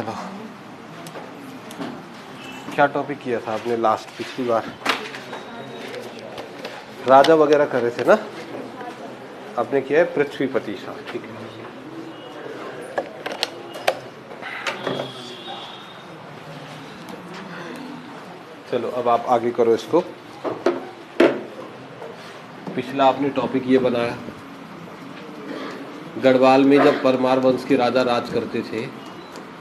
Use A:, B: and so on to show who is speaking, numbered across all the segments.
A: चलो, क्या टॉपिक किया था आपने लास्ट पिछली बार? राजा वगैरह कर रहे थे ना? आपने किया है पृथ्वीपति शाह, ठीक है। चलो अब आप आगे करो इसको। पिछला आपने टॉपिक ये बनाया, गढ़वाल में जब परमार वंश के राजा राज करते थे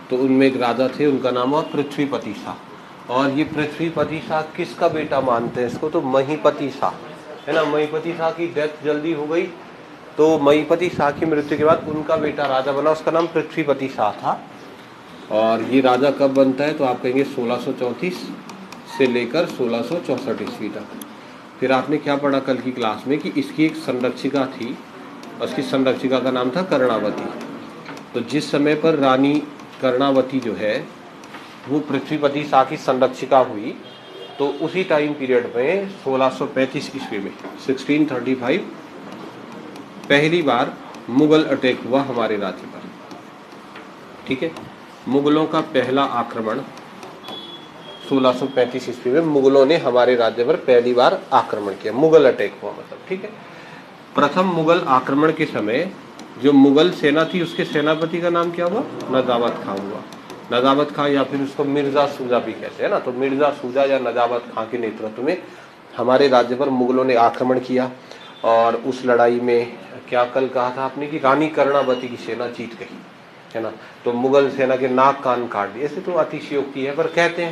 A: तो उनमें एक राजा थे, उनका नाम हुआ पृथ्वीपति शाह। और ये पृथ्वीपति शाह किसका बेटा मानते हैं इसको? तो महीपति शाह, है ना। महीपति शाह की डेथ जल्दी हो गई, तो महीपति शाह की मृत्यु के बाद उनका बेटा राजा बना, उसका नाम पृथ्वीपति शाह था। और ये राजा कब बनता है? तो आप कहेंगे 1634 से लेकर 1664 ईस्वी तक। फिर आपने क्या पढ़ा कल की क्लास में कि इसकी एक संरक्षिका थी, उसकी संरक्षिका का नाम था कर्णावती। तो जिस समय पर रानी कर्णावती जो है वो पृथ्वीपति शाह की संरक्षिका हुई, तो उसी टाइम पीरियड में 1635 ईस्वी में 1635 पहली बार मुगल अटैक हुआ हमारे राज्य पर, ठीक है। मुगलों का पहला आक्रमण 1635 ईस्वी में मुगलों ने हमारे राज्य पर पहली बार आक्रमण किया, मुगल अटैक हुआ मतलब, ठीक है। प्रथम मुगल आक्रमण के समय जो मुगल सेना थी उसके सेनापति का नाम क्या हुआ? नजावत खां हुआ। नजावत खां या फिर उसको मिर्जा सूजा भी कहते हैं ना। तो मिर्जा सूजा या नजावत खां के नेतृत्व में हमारे राज्य पर मुगलों ने आक्रमण किया। और उस लड़ाई में क्या कल कहा था आपने कि रानी कर्णावती की सेना जीत गई, है ना। तो मुगल सेना के नाक कान काट दिए। ऐसे तो अतिशयोक्ति है, पर कहते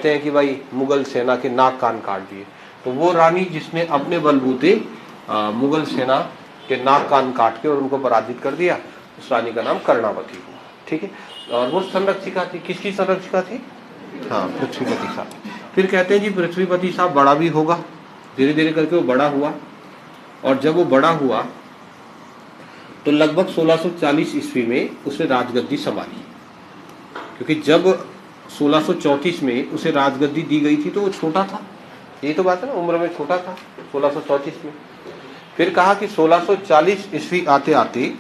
A: हैं कि भाई मुगल सेना के नाक कान काट दिए। तो वो रानी जिसने अपने बलबूते मुगल सेना के नाक कान काट के और उनको पराजित कर दिया, उस रानी का नाम कर्णावती हुआ, ठीक है। और वो संरक्षिका थी, किसकी संरक्षिका थी? हाँ, पृथ्वीपति शाह। फिर कहते हैं जी पृथ्वीपति शाह बड़ा भी होगा, धीरे धीरे करके वो बड़ा हुआ। और जब वो बड़ा हुआ तो लगभग 1640 ईस्वी में उसने राजगद्दी संभाली, क्योंकि जब 1634 में उसे राजगद्दी दी गई थी तो वो छोटा था, यही तो बात है ना, उम्र में छोटा था 1634 में। फिर कहा कि 1640 ईस्वी आते आते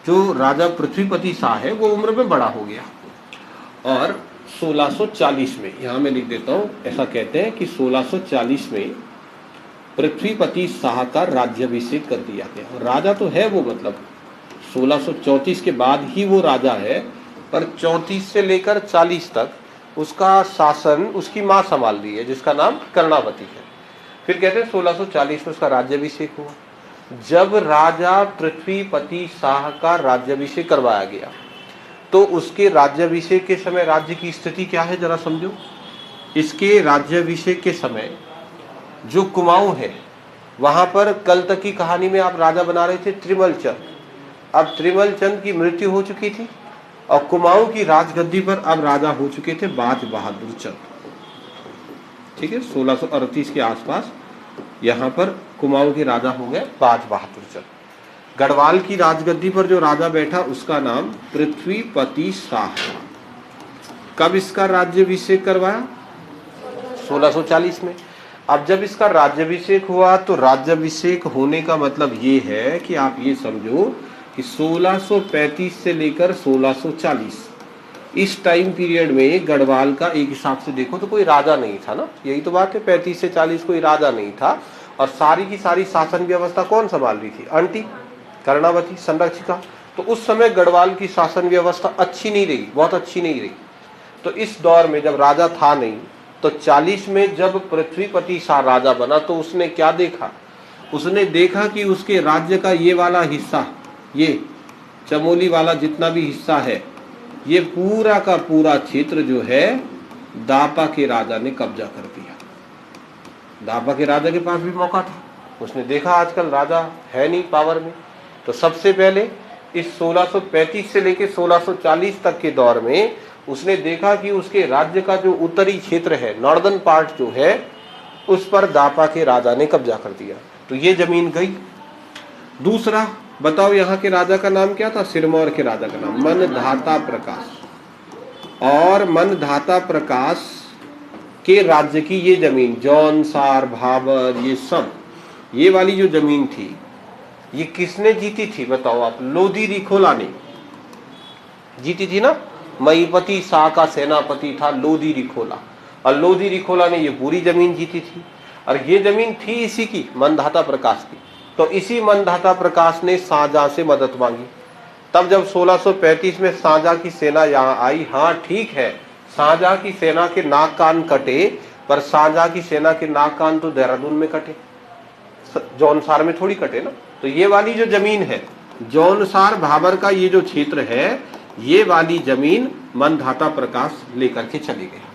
A: जो राजा पृथ्वीपति शाह है वो उम्र में बड़ा हो गया। और 1640 में, यहाँ मैं लिख देता हूँ, ऐसा कहते हैं कि 1640 में पृथ्वीपति शाह का राज्याभिषेक कर दिया गया। राजा तो है वो, मतलब 1634 के बाद ही वो राजा है, पर 34 से लेकर 40 तक उसका शासन उसकी माँ संभाल रही है, जिसका नाम कर्णावती है। फिर कहते हैं 1640 में उसका राज्याभिषेक हुआ। जब राजा पृथ्वीपति शाह का राज्याभिषेक करवाया गया तो उसके राज्याभिषेक के समय राज्य की स्थिति क्या है जरा समझो। इसके राज्याभिषेक के समय जो कुमाऊं है वहां पर कल तक की कहानी में आप राजा बना रहे थे त्रिमल चंद। अब त्रिमल चंद की मृत्यु हो चुकी थी और कुमाऊं की राजगद्दी पर अब राजा हो चुके थे बाज बहादुर चंद, ठीक है। 1638 के आसपास यहाँ पर कुमाऊं के राजा हो गए बाज बहादुर चंद। गढ़वाल की राजगद्दी पर जो राजा बैठा उसका नाम पृथ्वीपति शाह था। कब इसका राज्याभिषेक करवाया? 1640 में। अब जब इसका राज्याभिषेक हुआ तो राज्याभिषेक होने का मतलब ये है कि आप ये समझो कि 1635 से लेकर 1640 इस टाइम पीरियड में गढ़वाल का एक हिसाब से देखो तो कोई राजा नहीं था ना, यही तो बात है। 35 से 40 कोई राजा नहीं था और सारी की सारी शासन व्यवस्था कौन संभाल रही थी? आंटी कर्णावती, संरक्षिका। तो उस समय गढ़वाल की शासन व्यवस्था अच्छी नहीं रही, बहुत अच्छी नहीं रही। तो इस दौर में जब राजा था नहीं, तो 40 में जब पृथ्वीपति शाह राजा बना तो उसने क्या देखा? उसने देखा कि उसके राज्य का ये वाला हिस्सा, ये चमोली वाला जितना भी हिस्सा है, ये पूरा का पूरा क्षेत्र जो है दापा के राजा ने कब्जा कर दिया। दापा के राजा के पास भी मौका था, उसने देखा आजकल राजा है नहीं पावर में, तो सबसे पहले इस 1635 से लेकर 1640 तक के दौर में उसने देखा कि उसके राज्य का जो उत्तरी क्षेत्र है, नॉर्दर्न पार्ट जो है, उस पर दापा के राजा ने कब्जा कर दिया, तो ये जमीन गई। दूसरा बताओ यहाँ के राजा का नाम क्या था? सिरमौर के राजा का नाम मनधाता प्रकाश। और मनधाता प्रकाश के राज्य की ये जमीन जौनसार, भाबर, ये सब, ये वाली जो जमीन थी ये किसने जीती थी बताओ आप? लोधी रिखोला ने जीती थी ना। महीपति शाह का सेनापति था लोधी रिखोला, और लोधी रिखोला ने ये पूरी जमीन जीती थी, और ये जमीन थी इसी की, मंधाता प्रकाश की। तो इसी मंधाता प्रकाश ने शाहजहां से मदद मांगी। तब जब 1635 में शाहजहां की सेना यहाँ आई, हाँ ठीक है, शाहजहां की सेना के नाक कान कटे, पर शाहजहां की सेना के नाक कान तो देहरादून में कटे, जौनसार में थोड़ी कटे ना। तो ये वाली जो जमीन है, जौनसार भाबर का ये जो क्षेत्र है, ये वाली जमीन मंधाता प्रकाश लेकर के चले गया।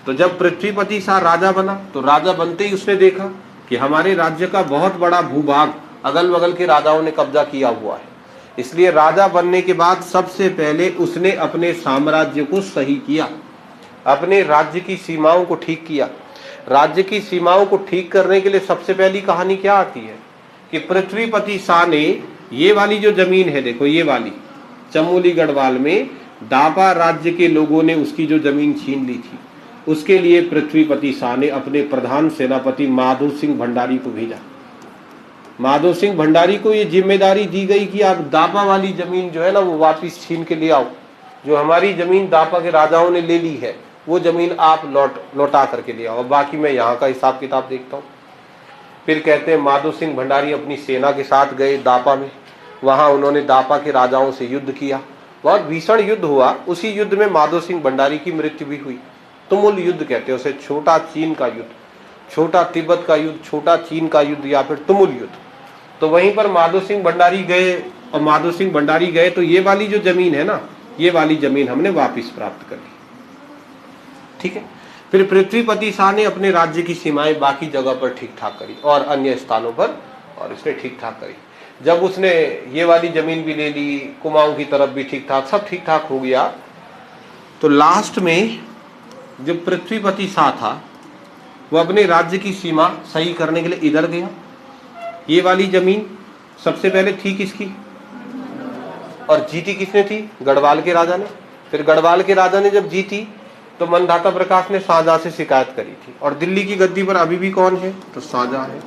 A: तो जब पृथ्वीपति शाह राजा बना, तो राजा बनते ही उसने देखा कि हमारे राज्य का बहुत बड़ा भूभाग अगल बगल के राजाओं ने कब्जा किया हुआ है। इसलिए राजा बनने के बाद सबसे पहले उसने अपने साम्राज्य को सही किया, अपने राज्य की सीमाओं को ठीक किया। राज्य की सीमाओं को ठीक करने के लिए सबसे पहली कहानी क्या आती है कि पृथ्वीपति शाह ने ये वाली जो जमीन है, देखो ये वाली चमोली गढ़वाल में दापा राज्य के लोगों ने उसकी जो जमीन छीन ली थी, उसके लिए पृथ्वीपति शाह ने अपने प्रधान सेनापति माधो सिंह भंडारी को भेजा। माधो सिंह भंडारी को ये जिम्मेदारी दी गई कि आप दापा वाली जमीन जो है ना, वो वापिस छीन के ले आओ। जो हमारी जमीन दापा के राजाओं ने ले ली है, वो जमीन आप लौटा करके ले आओ, बाकी मैं यहाँ का हिसाब किताब देखता हूँ। फिर कहते हैं माधो सिंह भंडारी अपनी सेना के साथ गए दापा में। वहां उन्होंने दापा के राजाओं से युद्ध किया, बहुत भीषण युद्ध हुआ। उसी युद्ध में माधो सिंह भंडारी की मृत्यु भी हुई। तुमुल युद्ध कहते हैं उसे, छोटा चीन का युद्ध, छोटा तिब्बत का युद्ध, छोटा चीन का युद्ध, या फिर तुमुल युद्ध। तो वहीं पर माधो सिंह भंडारी गए, और माधो सिंह भंडारी गए तो ये वाली जो जमीन है ना, ये वाली जमीन हमने वापिस प्राप्त कर ली। ठीक है। फिर पृथ्वीपति शाह ने अपने राज्य की सीमाएं बाकी जगह पर ठीक ठाक करी और अन्य स्थानों पर, और इसने ठीक ठाक करी। जब उसने ये वाली जमीन भी ले ली, कुमाऊं की तरफ भी ठीक ठाक, सब ठीक ठाक हो गया, तो लास्ट में जब पृथ्वीपति शाह था, वो अपने राज्य की सीमा सही करने के लिए इधर गया। ये वाली जमीन सबसे पहले थी किसकी, और जीती किसने थी? गढ़वाल के राजा ने। फिर गढ़वाल के राजा ने जब जीती तो मंधाता प्रकाश ने शाहजहां से शिकायत करी थी, और दिल्ली की गद्दी पर अभी भी कौन है? तो शाहजहां है।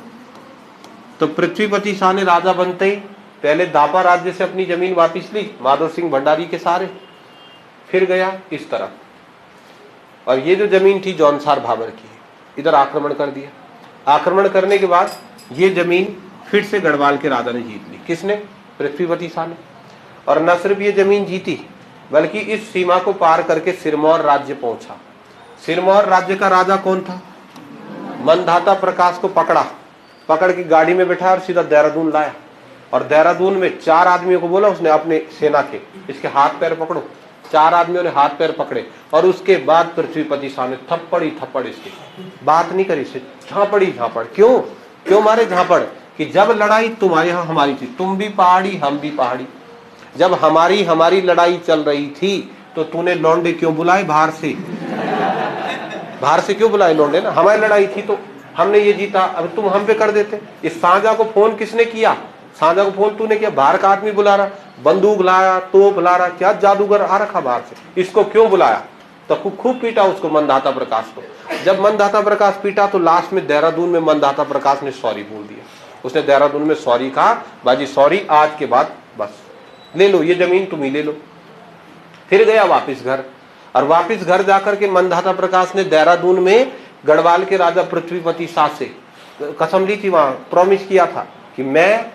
A: तो पृथ्वीपति शाह ने राजा बनते ही पहले दापा राज्य से अपनी जमीन वापिस ली माधो सिंह भंडारी के सारे, फिर गया इस तरफ, और ये जो जमीन थी जौनसार भाबर की, इधर आक्रमण कर दिया। आक्रमण करने के बाद ये जमीन फिर से गढ़वाल के राजा ने जीत ली। किसने? पृथ्वीपति शाह ने। और न सिर्फ ये जमीन जीती, बल्कि इस सीमा को पार करके सिरमौर राज्य पहुंचा। सिरमौर राज्य का राजा कौन था? मंधाता प्रकाश को पकड़ के गाड़ी में बैठाया और सीधा देहरादून लाया, और देहरादून में 4 आदमियों को बोला उसने अपने सेना के, इसके हाथ पैर पकड़ो। 4 आदमियों ने हाथ पैर पकड़े, और उसके बाद पृथ्वीपति शाह ने थप्पड़ इसकी, बात नहीं करी, से झापड़। क्यों मारे झापड़? कि जब लड़ाई तुम्हारे यहाँ हमारी थी, तुम भी पहाड़ी हम भी पहाड़ी, जब हमारी लड़ाई चल रही थी तो तूने लौंडे क्यों बुलाए बाहर से? बाहर से क्यों बुलाए लौंडे? ना हमारी लड़ाई थी तो हमने ये जीता, अब तुम हम पे कर देते। इस शाहजहां को फोन किसने किया? शाहजहां को फोन तूने किया। बाहर का आदमी बुला रहा, बंदूक लाया, तोप ला रहा, क्या जादूगर आ रखा बाहर से, इसको क्यों बुलाया? तो खूब पीटा उसको, मंधाता प्रकाश को। जब मंधाता प्रकाश पीटा तो लास्ट में देहरादून में मंधाता प्रकाश ने सॉरी बोल दिया। उसने देहरादून में सॉरी कहा, बाजी सॉरी, आज के बाद बस ले लो ये जमीन, तुम ही ले लो। फिर गया वापिस घर, और वापिस घर जाकर के मंधाता प्रकाश ने देहरादून में गढ़वाल के राजा पृथ्वीपति शाह से कसम ली थी, वहां प्रॉमिस किया था कि मैं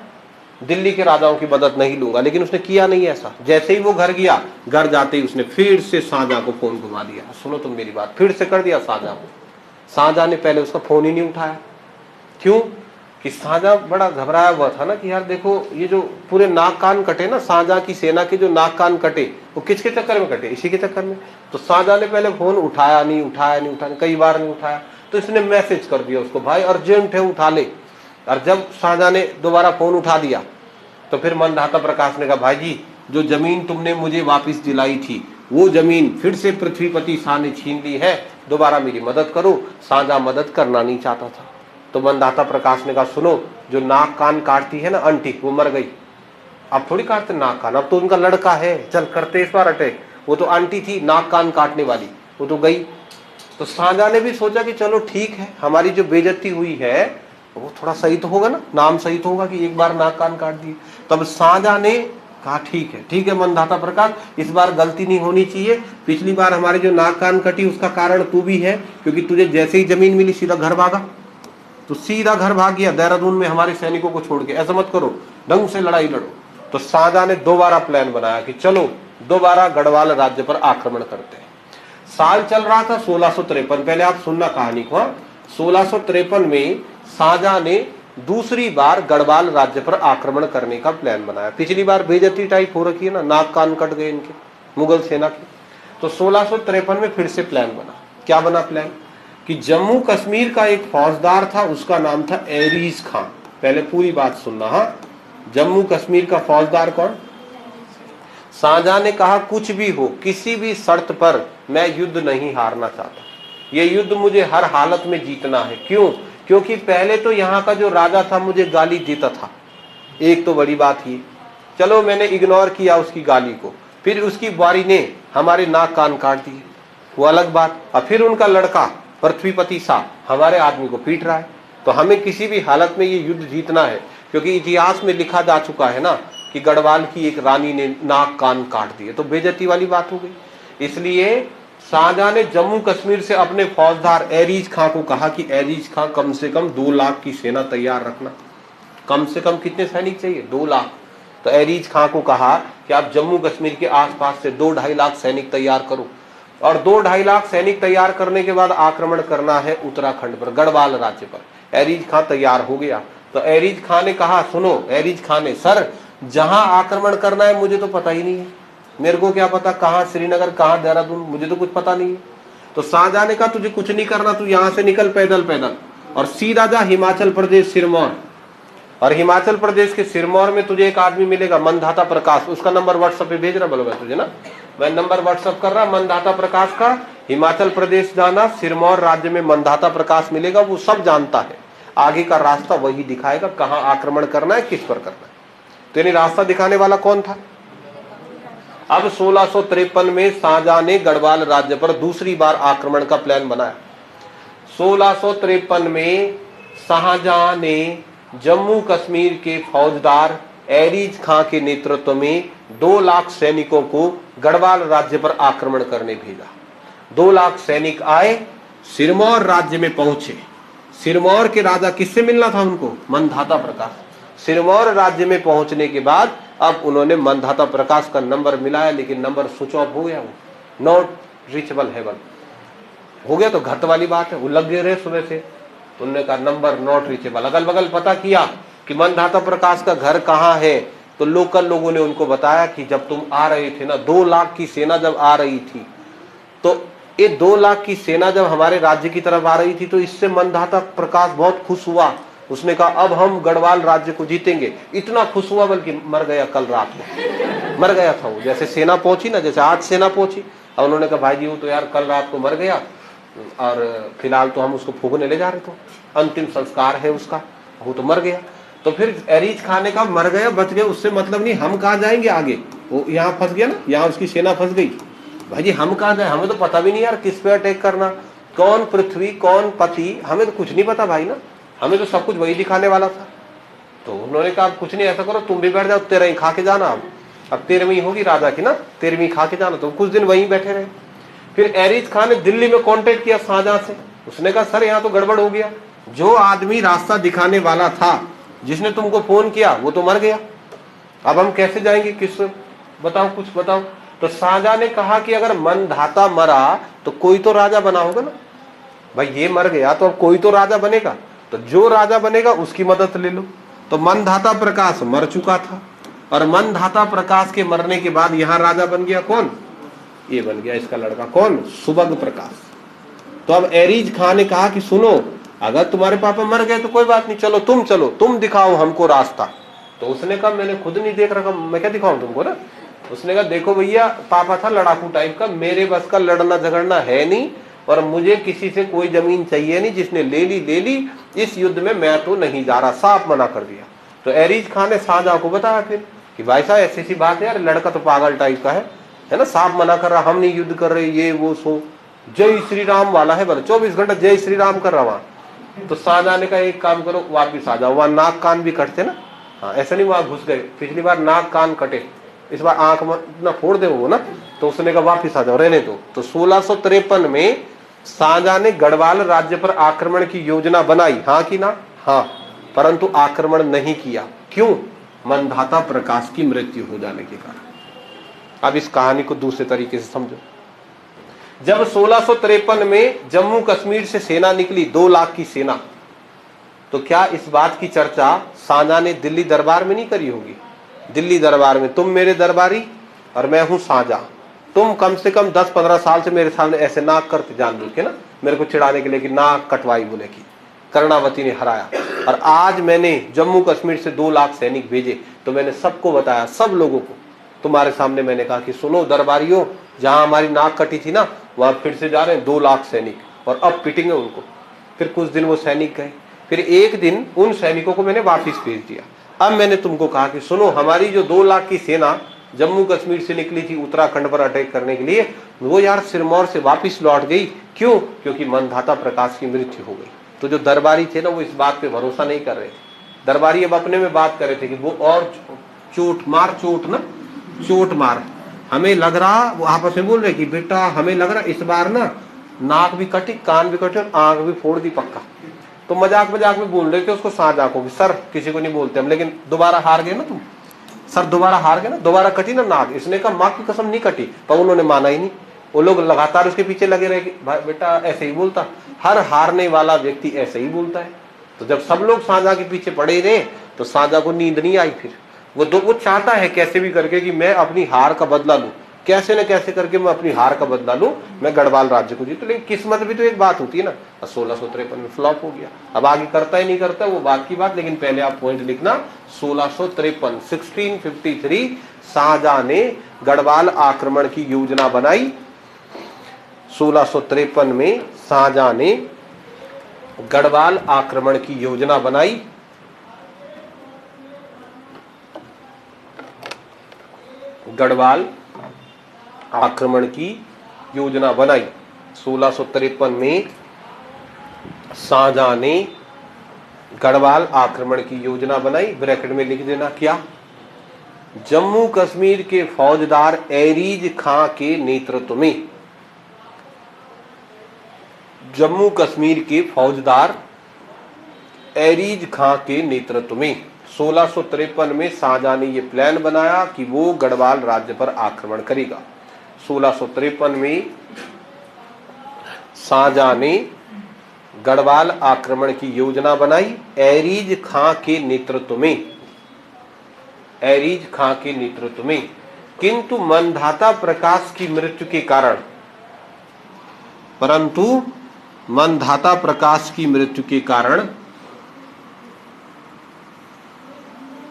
A: दिल्ली के राजाओं की मदद नहीं लूंगा, लेकिन उसने किया नहीं ऐसा। जैसे ही वो घर गया, घर जाते ही उसने फिर से शाहजहां को फोन घुमा दिया। सुनो तुम मेरी बात, फिर से कर दिया शाहजहां को। शाहजहां ने पहले उसका फोन ही नहीं उठाया। क्यों? कि शाहजहां बड़ा घबराया हुआ था ना, कि यार देखो ये जो पूरे नाक कान कटे ना, शाहजहां की सेना के जो नाक कान कटे, वो किसके चक्कर में कटे? इसी के चक्कर में। तो शाहजहां ने पहले फोन उठाया नहीं, कई बार नहीं उठाया। तो इसने मैसेज कर दिया उसको, भाई अर्जेंट है उठा ले। और जब शाहजहां ने दोबारा फोन उठा दिया तो फिर मंधाता प्रकाश ने कहा, भाई जी जो जमीन तुमने मुझे वापिस दिलाई थी, वो जमीन फिर से पृथ्वीपति शाह ने छीन ली है, दोबारा मेरी मदद करो। शाहजहां मदद करना नहीं चाहता था। तो मंधाता प्रकाश ने कहा, सुनो जो नाक कान काटती है ना आंटी, वो मर गई, अब थोड़ी काटते नाक कान, अब तो उनका लड़का है, चल करते इस बार अटैक। वो तो आंटी थी नाक कान काटने वाली, वो तो गई। तो शाहजहां ने भी सोचा कि चलो ठीक है, हमारी जो बेइज्जती हुई है वो थोड़ा सही तो होगा ना, नाम सही तो होगा कि एक बार नाक कान काट दिए। तब शाहजहां ने कहा ठीक है मंदाता प्रकाश, इस बार गलती नहीं होनी चाहिए। पिछली बार हमारे जो नाक कान कटी उसका कारण तू भी है, क्योंकि तुझे जैसे ही जमीन मिली सीधा घर भागा, तो सीधा घर भाग गया देहरादून में हमारे सैनिकों को छोड़ के। ऐसा मत करो, ढंग से लड़ाई लड़ो। तो शाहजहां ने दोबारा प्लान बनाया कि चलो दोबारा गढ़वाल राज्य पर आक्रमण करते हैं। साल चल रहा था 1653, पहले आप सुनना कहानी को। 1653 में शाहजहां ने दूसरी बार गढ़वाल राज्य पर आक्रमण करने का प्लान बनाया। पिछली बार बेइज्जती टाइप हो रखी है ना, नाक कान कट गए इनके मुगल सेना के। तो 1653 में फिर से प्लान बना। क्या बना प्लान? कि जम्मू कश्मीर का एक फौजदार था, उसका नाम था एरीज खान। पहले पूरी बात सुनना। हाँ, जम्मू कश्मीर का फौजदार कौन? शाहजहां ने कहा कुछ भी हो, किसी भी शर्त पर मैं युद्ध नहीं हारना चाहता, ये युद्ध मुझे हर हालत में जीतना है। क्यों? क्योंकि पहले तो यहाँ का जो राजा था मुझे गाली देता था, एक तो बड़ी बात ही। चलो मैंने इग्नोर किया उसकी गाली को, फिर उसकी बारी ने हमारे नाक कान काट दिए, वो अलग बात। और फिर उनका लड़का पृथ्वीपति शाह हमारे आदमी को पीट रहा है। तो हमें किसी भी हालत में ये युद्ध जीतना है, क्योंकि इतिहास में लिखा जा चुका है ना कि गढ़वाल की एक रानी ने नाक कान काट दिए, तो बेइज्जती वाली बात हो गई। इसलिए शाहजहां ने जम्मू कश्मीर से अपने फौजदार एरीज खां को कहा कि एरीज खां कम से कम 2 लाख की सेना तैयार रखना। कम से कम कितने सैनिक चाहिए? 2 लाख। तो एरीज खां को कहा कि आप जम्मू कश्मीर के आसपास से 2-2.5 लाख सैनिक तैयार करो, और 2-2.5 लाख सैनिक तैयार करने के बाद आक्रमण करना है उत्तराखंड पर, गढ़वाल राज्य पर। एरीज खां तैयार हो गया। तो एरीज खां ने कहा, सुनो, एरीज खां ने, सर जहां आक्रमण करना है मुझे तो पता ही नहीं है, मेरे को क्या पता कहां श्रीनगर कहां देहरादून, मुझे तो कुछ पता नहीं है। तो शाहजहां ने कहा तुझे कुछ नहीं करना, तू यहां से निकल पैदल पैदल और सीधा जा हिमाचल प्रदेश सिरमौर, और हिमाचल प्रदेश के सिरमौर में तुझे एक आदमी मिलेगा मंदाता प्रकाश, उसका नंबर व्हाट्सएप पे भेज रहा, बोलो मैं तुझे ना, मैं नंबर व्हाट्सएप कर रहा मंदाता प्रकाश का। हिमाचल प्रदेश जाना, सिरमौर राज्य में मंदाता प्रकाश मिलेगा, वो सब जानता है, आगे का रास्ता वही दिखाएगा, कहां आक्रमण करना है, किस पर करना है। तो यानी रास्ता दिखाने वाला कौन था? अब 1653 में शाहजहां ने गढ़वाल राज्य पर दूसरी बार आक्रमण का प्लान बनाया। 1653 में शाहजहां ने जम्मू कश्मीर के फौजदार एरीज खां के नेतृत्व में 2 लाख सैनिकों को गढ़वाल राज्य पर आक्रमण करने भेजा। 2 लाख सैनिक आए, सिरमौर राज्य में पहुंचे। सिरमौर के राजा किससे मिलना था उनको? मंदाता प्रकाश। सिरमौर राज्य में पहुंचने के बाद अब उन्होंने मंदाता प्रकाश का नंबर मिलाया, लेकिन नंबर स्विच ऑफ हो गया, वो नॉट रीचेबल हेवन हो गया। तो घट वाली बात है, वो लग गए रहे सुबह से, तो उन्होंने कहा नंबर नॉट रीचेबल। अगल बगल पता किया कि मंदाता प्रकाश का घर कहाँ है, तो लोकल लोगों ने उनको बताया कि जब तुम आ रहे थे ना, 2 लाख की सेना जब आ रही थी, तो ये 2 लाख की सेना जब हमारे राज्य की तरफ आ रही थी, तो इससे मंदाता प्रकाश बहुत खुश हुआ। उसने कहा अब हम गढ़वाल राज्य को जीतेंगे। इतना खुश हुआ बल्कि मर गया, कल रात को मर गया था वो। जैसे सेना पहुंची ना, जैसे आज सेना पहुंची, अब उन्होंने कहा भाई जी वो तो यार कल रात को मर गया, और फिलहाल तो हम उसको फूकने ले जा रहे थे, अंतिम संस्कार है उसका, वो तो मर गया। तो फिर एरीज खान ने कहा मर गया बच गया, उससे मतलब नहीं, हम कहाँ जाएंगे आगे, वो यहाँ फंस गया ना, यहाँ उसकी सेना फंस गई। भाई जी हम कहाँ जाए, हमें तो पता भी नहीं यार किस पे अटैक करना, कौन पृथ्वी कौन पति, हमें तो कुछ नहीं पता भाई ना, हमें तो सब कुछ वही दिखाने वाला था। तो उन्होंने कहा कुछ नहीं, ऐसा करो तुम भी बैठ जाओ, 13वीं खा के जाना। अब 13वीं होगी राजा की ना, 13वीं खा के जाना। तो कुछ दिन वहीं बैठे रहे। फिर एरीज खान ने दिल्ली में कांटेक्ट किया शाहजहां से, उसने कहा सर यहाँ तो गड़बड़ हो गया, जो आदमी रास्ता दिखाने वाला था, जिसने तुमको फोन किया, वो तो मर गया, अब हम कैसे जाएंगे, किस बताओ, कुछ बताओ। तो शाहजहां ने कहा कि अगर मंदाता मरा तो कोई तो राजा बना होगा ना, भाई ये मर गया तो अब कोई तो राजा बनेगा, तो जो राजा बनेगा उसकी मदद ले लो। तो मंदाता प्रकाश मर चुका था, और मंदाता प्रकाश के मरने के बाद यहाँ राजा बन गया कौन? ये बन गया इसका लड़का, कौन? सुबग प्रकाश। तो अब एरीज खान ने कहा कि सुनो, अगर तुम्हारे पापा मर गए तो कोई बात नहीं, चलो तुम दिखाओ हमको रास्ता। तो उसने कहा मैंने खुद नहीं देख रखा, मैं क्या दिखाऊं तुमको ना। उसने कहा देखो भैया, पापा था लड़ाकू टाइप का, मेरे बस का लड़ना झगड़ना है नहीं, और मुझे किसी से कोई जमीन चाहिए नहीं, जिसने ले ली, इस युद्ध में मैं तो नहीं जा रहा, साफ मना कर दिया। तो एरीज खान ने शाहजहां को बताया फिर कि भाई साहब ऐसी सी बात है यार, लड़का तो पागल टाइप का है ना, साफ मना कर रहा, हम नहीं युद्ध कर रहे, ये वो सो, जय श्री राम वाला है, बोले 24 घंटा जय श्री राम कर रहा वहां। तो शाहजहां ने कहा एक काम करो, वापिस आ जाओ, वहां नाक कान भी कटते ना, हाँ ऐसा नहीं वहां घुस गए, पिछली बार नाक कान कटे, इस बार आंख ना फोड़ दे वो ना, तो उसने कहा वापिस आ जाओ, रहने दो। तो 1653 में शाहजहां ने गढ़वाल राज्य पर आक्रमण की योजना बनाई, हाँ कि ना? हाँ, परंतु आक्रमण नहीं किया। क्यों? मंधाता प्रकाश की मृत्यु हो जाने के कारण। अब इस कहानी को दूसरे तरीके से समझो। जब 1653 में जम्मू कश्मीर से सेना निकली, 2 लाख की सेना, तो क्या इस बात की चर्चा शाहजहां ने दिल्ली दरबार में नहीं करी होगी? दिल्ली दरबार में तुम मेरे दरबारी और मैं हूं शाहजहां, तुम कम से कम 10-15 साल से मेरे सामने ऐसे नाक करते जानबूझ के ना, मेरे को चिढ़ाने के लिए कि नाक कटवाई बोले की कर्णावती ने हराया, और आज मैंने जम्मू कश्मीर से 2 लाख सैनिक भेजे, तो मैंने सबको बताया, सब लोगों को तुम्हारे सामने मैंने कहा कि सुनो दरबारियों, जहां हमारी नाक कटी थी ना, वहां फिर से जा रहे हैं 2 लाख सैनिक, और अब पिटेंगे उनको। फिर कुछ दिन वो सैनिक गए, फिर एक दिन उन सैनिकों को मैंने वापिस भेज दिया। अब मैंने तुमको कहा कि सुनो, हमारी जो 2 लाख की सेना जम्मू कश्मीर से निकली थी उत्तराखंड पर अटैक करने के लिए, वो यार सिरमौर से वापिस लौट गई। क्यों? क्योंकि मंधाता प्रकाश की मृत्यु हो गई। तो जो दरबारी थे ना, वो इस बात पे भरोसा नहीं कर रहे थे। दरबारी अब अपने में बात कर रहे थे कि वो और चोट मार, हमें लग रहा, वो आपस में बोल रहे कि बेटा हमें लग रहा इस बार ना नाक भी कटी, कान भी कटे और आंख भी फोड़ दी पक्का। तो मजाक में बोल रहे थे उसको शाहजहां को भी, सर किसी को नहीं बोलते हम, लेकिन दोबारा हार गए ना तुम, सर दोबारा हार गए ना, दोबारा कटी ना नाक। इसने कहा माँ की कसम नहीं कटी, पर उन्होंने माना ही नहीं। वो लोग लगातार उसके पीछे लगे रहे कि भाई बेटा ऐसे ही बोलता, हर हारने वाला व्यक्ति ऐसे ही बोलता है। तो जब सब लोग शाहजहां के पीछे पड़े रहे, तो शाहजहां को नींद नहीं आई। फिर वो चाहता है कैसे भी करके कि मैं अपनी हार का बदला लूं, कैसे न कैसे करके मैं अपनी हार का बदला लूं, मैं गढ़वाल राज्य को जीतूं। लेकिन किस्मत भी तो एक बात होती है ना। 1653 में फ्लॉप हो गया। अब आगे करता ही नहीं करता वो बात की बात, लेकिन पहले आप पॉइंट लिखना 1653 शाहजहां ने गढ़वाल आक्रमण की योजना बनाई। 1653 में शाहजहां ने गढ़वाल आक्रमण की योजना बनाई। गढ़वाल आक्रमण की योजना बनाई 1653 में शाहजहां ने गढ़वाल आक्रमण की योजना बनाई। ब्रैकेट में लिख देना क्या? जम्मू कश्मीर के फौजदार एरीज खां के नेतृत्व में, जम्मू कश्मीर के फौजदार एरीज खां के नेतृत्व में 1653 में शाहजहां ने यह प्लान बनाया कि वो गढ़वाल राज्य पर आक्रमण करेगा। 1653 में शाहजहां ने गढ़वाल आक्रमण की योजना बनाई एरीज खां के नेतृत्व में, एरीज खां के नेतृत्व में। किंतु मंधाता प्रकाश की मृत्यु के कारण, परंतु मंधाता प्रकाश की मृत्यु के कारण,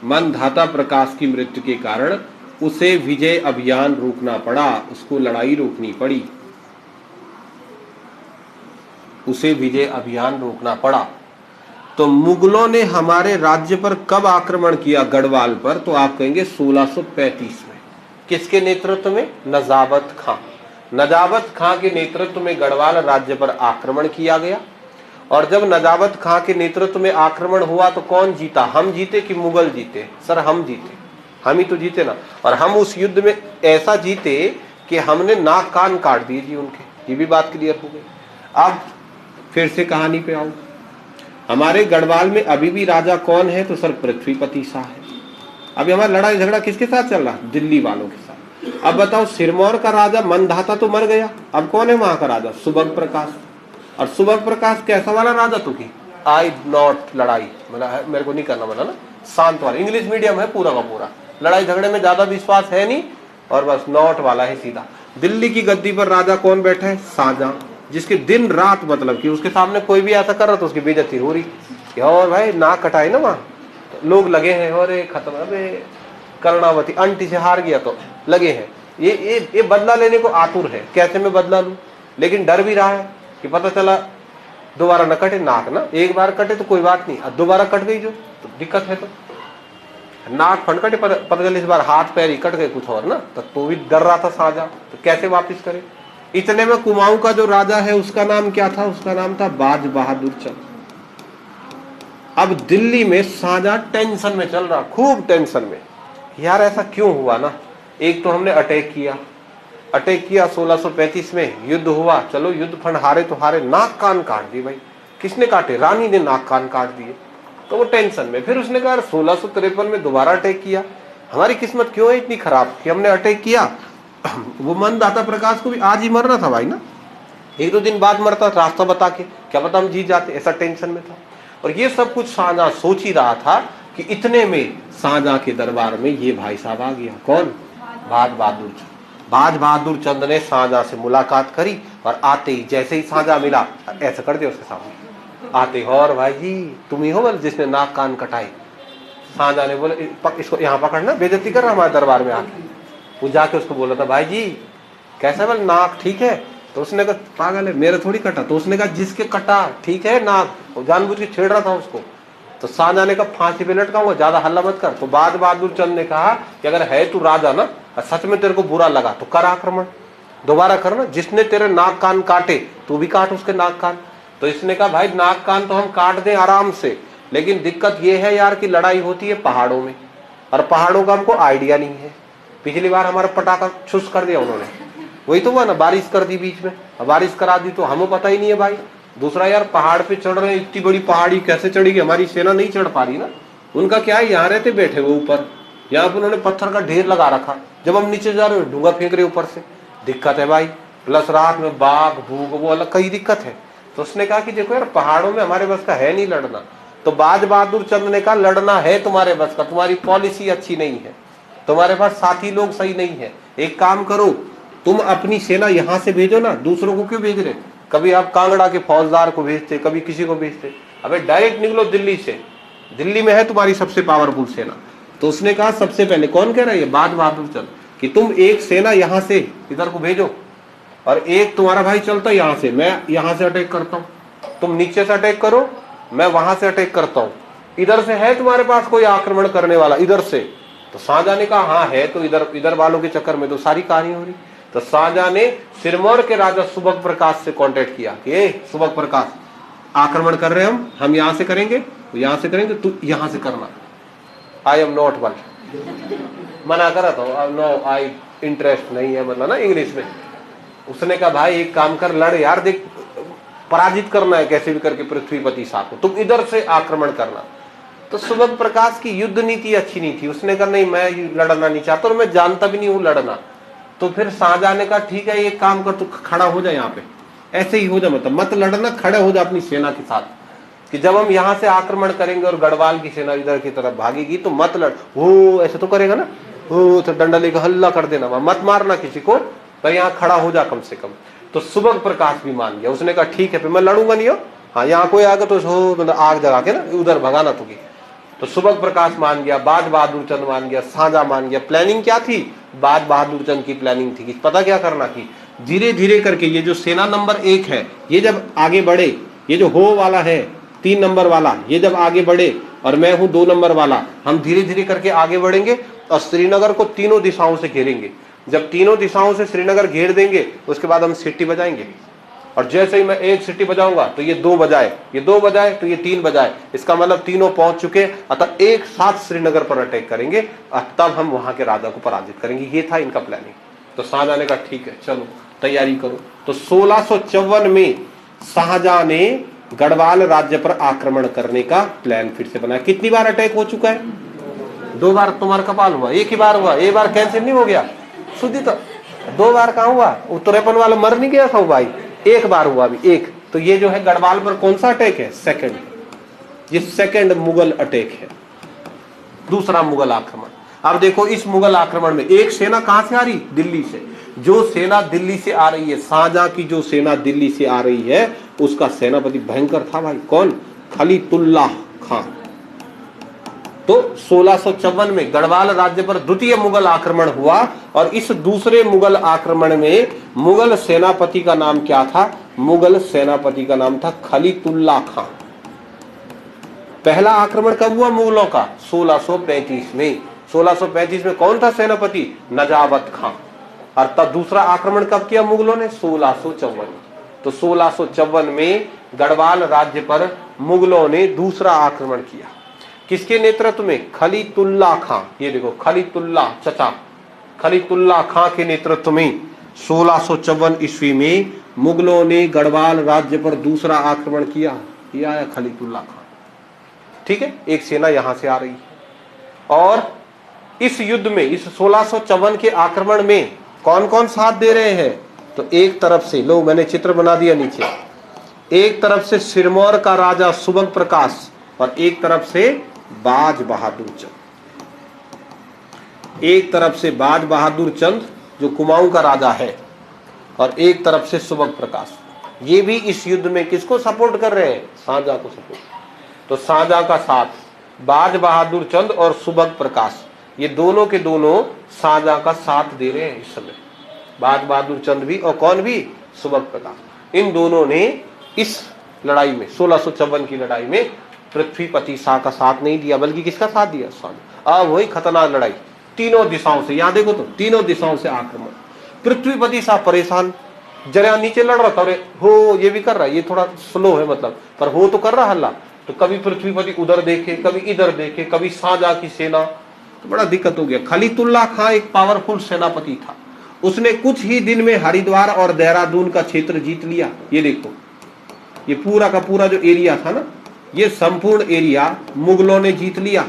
A: मंधाता प्रकाश की मृत्यु के कारण उसे विजय अभियान रोकना पड़ा, उसको लड़ाई रोकनी पड़ी, उसे विजय अभियान रोकना पड़ा। तो मुगलों ने हमारे राज्य पर कब आक्रमण किया गढ़वाल पर? तो आप कहेंगे 1635 में। किसके नेतृत्व में? नजाबत खां। नजाबत खां के नेतृत्व में गढ़वाल राज्य पर आक्रमण किया गया। और जब नजाबत खां के नेतृत्व में आक्रमण हुआ तो कौन जीता? हम जीते कि मुगल जीते? सर हम जीते, हम ही तो जीते ना। और हम उस युद्ध में ऐसा जीते कि हमने नाक कान काट दिए जी उनके, ये भी बात क्लियर हो गई। अब फिर से कहानी पे आओ। हमारे गढ़वाल में अभी भी राजा कौन है? तो सर पृथ्वीपति शाह है। अभी हमारा लड़ाई झगड़ा किसके साथ चल रहा? दिल्ली वालों के साथ। अब बताओ, सिरमौर का राजा मंधाता तो मर गया, अब कौन है वहां का राजा? सुबह प्रकाश। और सुबह प्रकाश कैसा वाला राजा? तो की आई नॉट लड़ाई, मतलब मेरे को नहीं करना, मतलब ना शांत वाला, इंग्लिश मीडियम है पूरा का पूरा, लड़ाई झगड़े में ज्यादा विश्वास है नहीं, और बस नॉट वाला है सीधा। दिल्ली की गद्दी पर राजा कौन बैठा है? शाहजहां, जिसके दिन रात मतलब कि उसके सामने कोई भी ऐसा कर रहा तो उसकी बेइज्जती हो रही। और भाई नाक कटाई ना वहां, तो लोग लगे हैं और खत्म, अबे कर्णावती अंटी से हार गया तो लगे हैं। ये बदला लेने को आतुर है, कैसे मैं बदला लूं, लेकिन डर भी रहा है कि पता चला दोबारा न कटे नाक ना, एक बार कटे तो कोई बात नहीं, अब दोबारा कट गई जो तो दिक्कत है। तो नाक फंड कटे, पता चले इस बार हाथ पैर ही कट गए कुछ और ना, तो भी डर रहा था शाहजहां, तो कैसे वापिस करे। इतने में कुमाऊं का जो राजा है उसका नाम क्या था? उसका नाम था बाज बहादुर चंद। अब दिल्ली में शाहजहां टेंशन में चल रहा, खूब टेंशन में, यार ऐसा क्यों हुआ ना, एक तो हमने अटैक किया 1635 में, युद्ध हुआ, चलो युद्ध फंड हारे तो हारे, नाक कान काट दिए भाई। किसने काटे? रानी ने नाक कान काट दिए। तो वो टेंशन में, फिर उसने कहा 1653 में दोबारा अटैक किया। हमारी किस्मत क्यों है इतनी खराब कि हमने अटैक किया। वो मनदाता प्रकाश को भी आज ही मरना था भाई ना, 1-2 दिन बाद मरता रास्ता बता के, क्या पता हम जीत जाते, ऐसा टेंशन में था। और ये सब कुछ शाहजहां सोच ही रहा था कि इतने में शाहजहां के दरबार में ये भाई साहब आ गया। कौन? बाज बहादुर चंद। बाज बहादुर चंद ने शाहजहां से मुलाकात करी और आते ही, जैसे ही शाहजहां मिला, ऐसा कर दिया उसके सामने। आते और भाई जी तुम ही हो बोले जिसने नाक कान कटाए। शाहजहां ने बोले इसको यहाँ पकड़ना, बेइज्जती कर रहा हमारे दरबार में आके। वो जाके उसको बोला था भाई जी कैसा? बोले नाक ठीक है। तो उसने कहा पागल है, मेरे थोड़ी कटा। तो उसने कहा जिसके कटा ठीक है नाक, वो जानबूझ के छेड़ रहा था उसको। तो शाहजहां ने कहा फांसी पे लटकाऊंगा, ज्यादा हल्ला मत कर। तो बाज बहादुर चंद ने कहा कि अगर है तू राजा ना, सच में तेरे को बुरा लगा तो कर आक्रमण, दोबारा करना। जिसने तेरे नाक कान काटे तू भी काट उसके नाक कान। तो इसने कहा भाई नाक कान तो हम काट दें आराम से, लेकिन दिक्कत ये है यार कि लड़ाई होती है पहाड़ों में, और पहाड़ों का हमको आइडिया नहीं है। पिछली बार हमारा पटाखा छुस कर दिया उन्होंने, वही तो हुआ ना, बारिश कर दी बीच में, बारिश करा दी तो हमें पता ही नहीं है भाई। दूसरा यार पहाड़ पे चढ़ रहे हैं, इतनी बड़ी पहाड़ी कैसे चढ़ेगी? हमारी सेना नहीं चढ़ पा रही ना। उनका क्या है, यहाँ रहते बैठे हुए ऊपर, यहाँ पे उन्होंने पत्थर का ढेर लगा रखा, जब हम नीचे जा रहे हो डूंगा फेंक रहे ऊपर से, दिक्कत है भाई। प्लस रात में बाघ भूख वो अलग कई दिक्कत है। तो उसने कहा कि देखो यार पहाड़ों में हमारे बस का है नहीं लड़ना। तो बाज बहादुर चंद ने कहा लड़ना है तुम्हारे बस का, तुम्हारी पॉलिसी अच्छी नहीं है, तुम्हारे पास साथी लोग सही नहीं है। एक काम करो, तुम अपनी सेना यहाँ से भेजो ना, दूसरों को क्यों भेज रहे? कभी आप कांगड़ा के फौजदार को भेजते, कभी किसी को भेजते, अबे डायरेक्ट निकलो दिल्ली से, दिल्ली में है तुम्हारी सबसे पावरफुल सेना। तो उसने कहा सबसे पहले, कौन कह रहा है? बाज बहादुर चंद, कि तुम एक सेना यहाँ से इधर को भेजो, और एक तुम्हारा भाई चलता है यहाँ से, मैं यहाँ से अटैक करता हूँ, तुम नीचे से अटैक करो, मैं वहां से अटैक करता हूँ। इधर से है तुम्हारे पास कोई आक्रमण करने वाला इधर से? तो शाहजहां ने कहा हाँ है। तो इधर वालों के चक्कर में तो सारी कहानी हो रही। तो शाहजहां ने सिरमौर के राजा सुबक प्रकाश से कांटेक्ट किया कि ए सुबक प्रकाश, आक्रमण कर रहे हैं हम यहाँ से करेंगे, यहाँ से करेंगे, तू यहाँ से करना। आई एम नॉट वन, मना करा था, नो आई इंटरेस्ट नहीं है, मतलब ना इंग्लिश में। उसने कहा भाई एक काम कर, लड़ यार, देख पराजित करना है कैसे भी करके पृथ्वीपति शाह को, तुम इधर से आक्रमण करना। तो सुबक प्रकाश की युद्ध नीति अच्छी नहीं थी। उसने कहा नहीं मैं लड़ना नहीं चाहता और मैं जानता भी नहीं हूँ लड़ना। तो फिर शाहजहां ने कहा ठीक है एक काम कर, तू खड़ा हो जा यहाँ पे, ऐसे ही हो जा, मतलब मत लड़ना, खड़े हो जा अपनी सेना के साथ, कि जब हम यहाँ से आक्रमण करेंगे और गढ़वाल की सेना इधर की तरफ भागेगी तो मत लड़। वो ऐसे तो करेगा ना, वो तो डंडा लेकर हल्ला कर देना, मत मारना किसी को, पर यहाँ खड़ा हो जा कम से कम। तो सुबक प्रकाश भी मान गया। उसने कहा ठीक है फिर मैं लड़ूंगा नहीं हो, हाँ यहाँ कोई आगे तो मतलब आग जगा के ना उधर भगाना तुझे। तो सुबक प्रकाश मान गया, बाज बहादुर चंद मान गया, शाहजहां मान गया। प्लानिंग क्या थी? बाज बहादुर चंद की प्लानिंग थी कि पता क्या करना थी, धीरे धीरे करके ये जो सेना नंबर 1 है ये जब आगे बढ़े, ये जो हो वाला है 3 नंबर वाला, ये जब आगे बढ़े और मैं हूं 2 नंबर वाला, हम धीरे धीरे करके आगे बढ़ेंगे और श्रीनगर को तीनों दिशाओं से घेरेंगे। जब तीनों दिशाओं से श्रीनगर घेर देंगे उसके बाद हम सिटी बजाएंगे, और जैसे ही मैं एक सिटी बजाऊंगा तो ये 2 बजाए, ये 2 बजाए तो ये 3 बजाए, इसका मतलब तीनों पहुंच चुके, अतः एक साथ श्रीनगर पर अटैक करेंगे और तब हम वहां के राजा को पराजित करेंगे। ये था इनका प्लानिंग। तो शाहजहां ने कहा ठीक है चलो तैयारी करो। तो 1654 में शाहजहां ने गढ़वाल राज्य पर आक्रमण करने का प्लान फिर से बनाया। कितनी बार अटैक हो चुका है? 2 बार। तुम्हारा कपाल हुआ, एक ही बार हुआ, एक बार कैंसिल नहीं हो गया शुद्धि, तो 2 बार कहाँ हुआ? उत्तरेपन वाला मर नहीं गया था भाई, एक बार हुआ अभी, एक। तो ये जो है गढ़वाल पर कौन सा अटैक है? सेकंड, ये सेकंड मुगल अटैक है, दूसरा मुगल आक्रमण। अब देखो इस मुगल आक्रमण में एक सेना कहां से आ रही? दिल्ली से। जो सेना दिल्ली से आ रही है, शाहजहां की जो सेना दिल्ली से आ रही है, उसका सेनापति भयंकर था भाई, कौन? खलीतुल्लाह खान। तो 1654 में गढ़वाल राज्य पर द्वितीय मुगल आक्रमण हुआ, और इस दूसरे मुगल आक्रमण में मुगल सेनापति का नाम क्या था? मुगल सेनापति का नाम था खलीतुल्लाह खान। पहला आक्रमण कब हुआ मुगलों का? 1635 में। 1635 में कौन था सेनापति? नजावत खान। और तब दूसरा आक्रमण कब किया मुगलों ने? 1654। तो 1654 में गढ़वाल राज्य पर मुगलों ने दूसरा आक्रमण किया। किसके नेतृत्व में? खलीतुल्लाह खान। ये देखो खलीतुल्लाह चचा, खलीतुल्लाह खां के नेतृत्व में 1654 ईस्वी में मुगलों ने गढ़वाल राज्य पर दूसरा आक्रमण किया। ये आया खलीतुल्लाह खां, ठीक है। एक सेना यहां से आ रही है और इस युद्ध में, इस 1654 के आक्रमण में कौन कौन साथ दे रहे हैं? तो एक तरफ से, लो मैंने चित्र बना दिया नीचे, एक तरफ से सिरमौर का राजा सुबह प्रकाश और एक तरफ से बाज बहादुर चंद। एक तरफ से बाज बहादुर चंद जो कुमाऊं का राजा है और एक तरफ से सुबह प्रकाश। ये भी इस युद्ध में किसको सपोर्ट कर रहे हैं? शाहजहां को सपोर्ट। तो शाहजहां का साथ बाज बहादुर चंद और सुबह प्रकाश, ये दोनों के दोनों शाहजहां का साथ दे रहे हैं इस समय। बाज बहादुर चंद भी और कौन भी? सुबह प्रकाश। इन दोनों ने इस लड़ाई में, 1654 की लड़ाई में पृथ्वीपति शाह का साथ नहीं दिया, बल्कि किसका साथ दिया? शाहजहां। अब वही खतरनाक लड़ाई, तीनों दिशाओं से, यहां देखो तो तीनों दिशाओं से आक्रमण। पृथ्वीपति शाह परेशान, जरा नीचे लड़ रहा था, अरे हो ये भी कर रहा है, ये थोड़ा स्लो है मतलब, पर हो तो कर रहा हल्ला। तो कभी पृथ्वीपति उधर देखे, कभी इधर देखे, कभी शाहजहां की सेना, तो बड़ा दिक्कत हो गया। खलीतुल्लाह खां एक पावरफुल सेनापति था, उसने कुछ ही दिन में हरिद्वार और देहरादून का क्षेत्र जीत लिया। ये देखो, ये पूरा का पूरा जो एरिया था ना, ये संपूर्ण एरिया मुगलों ने जीत लिया।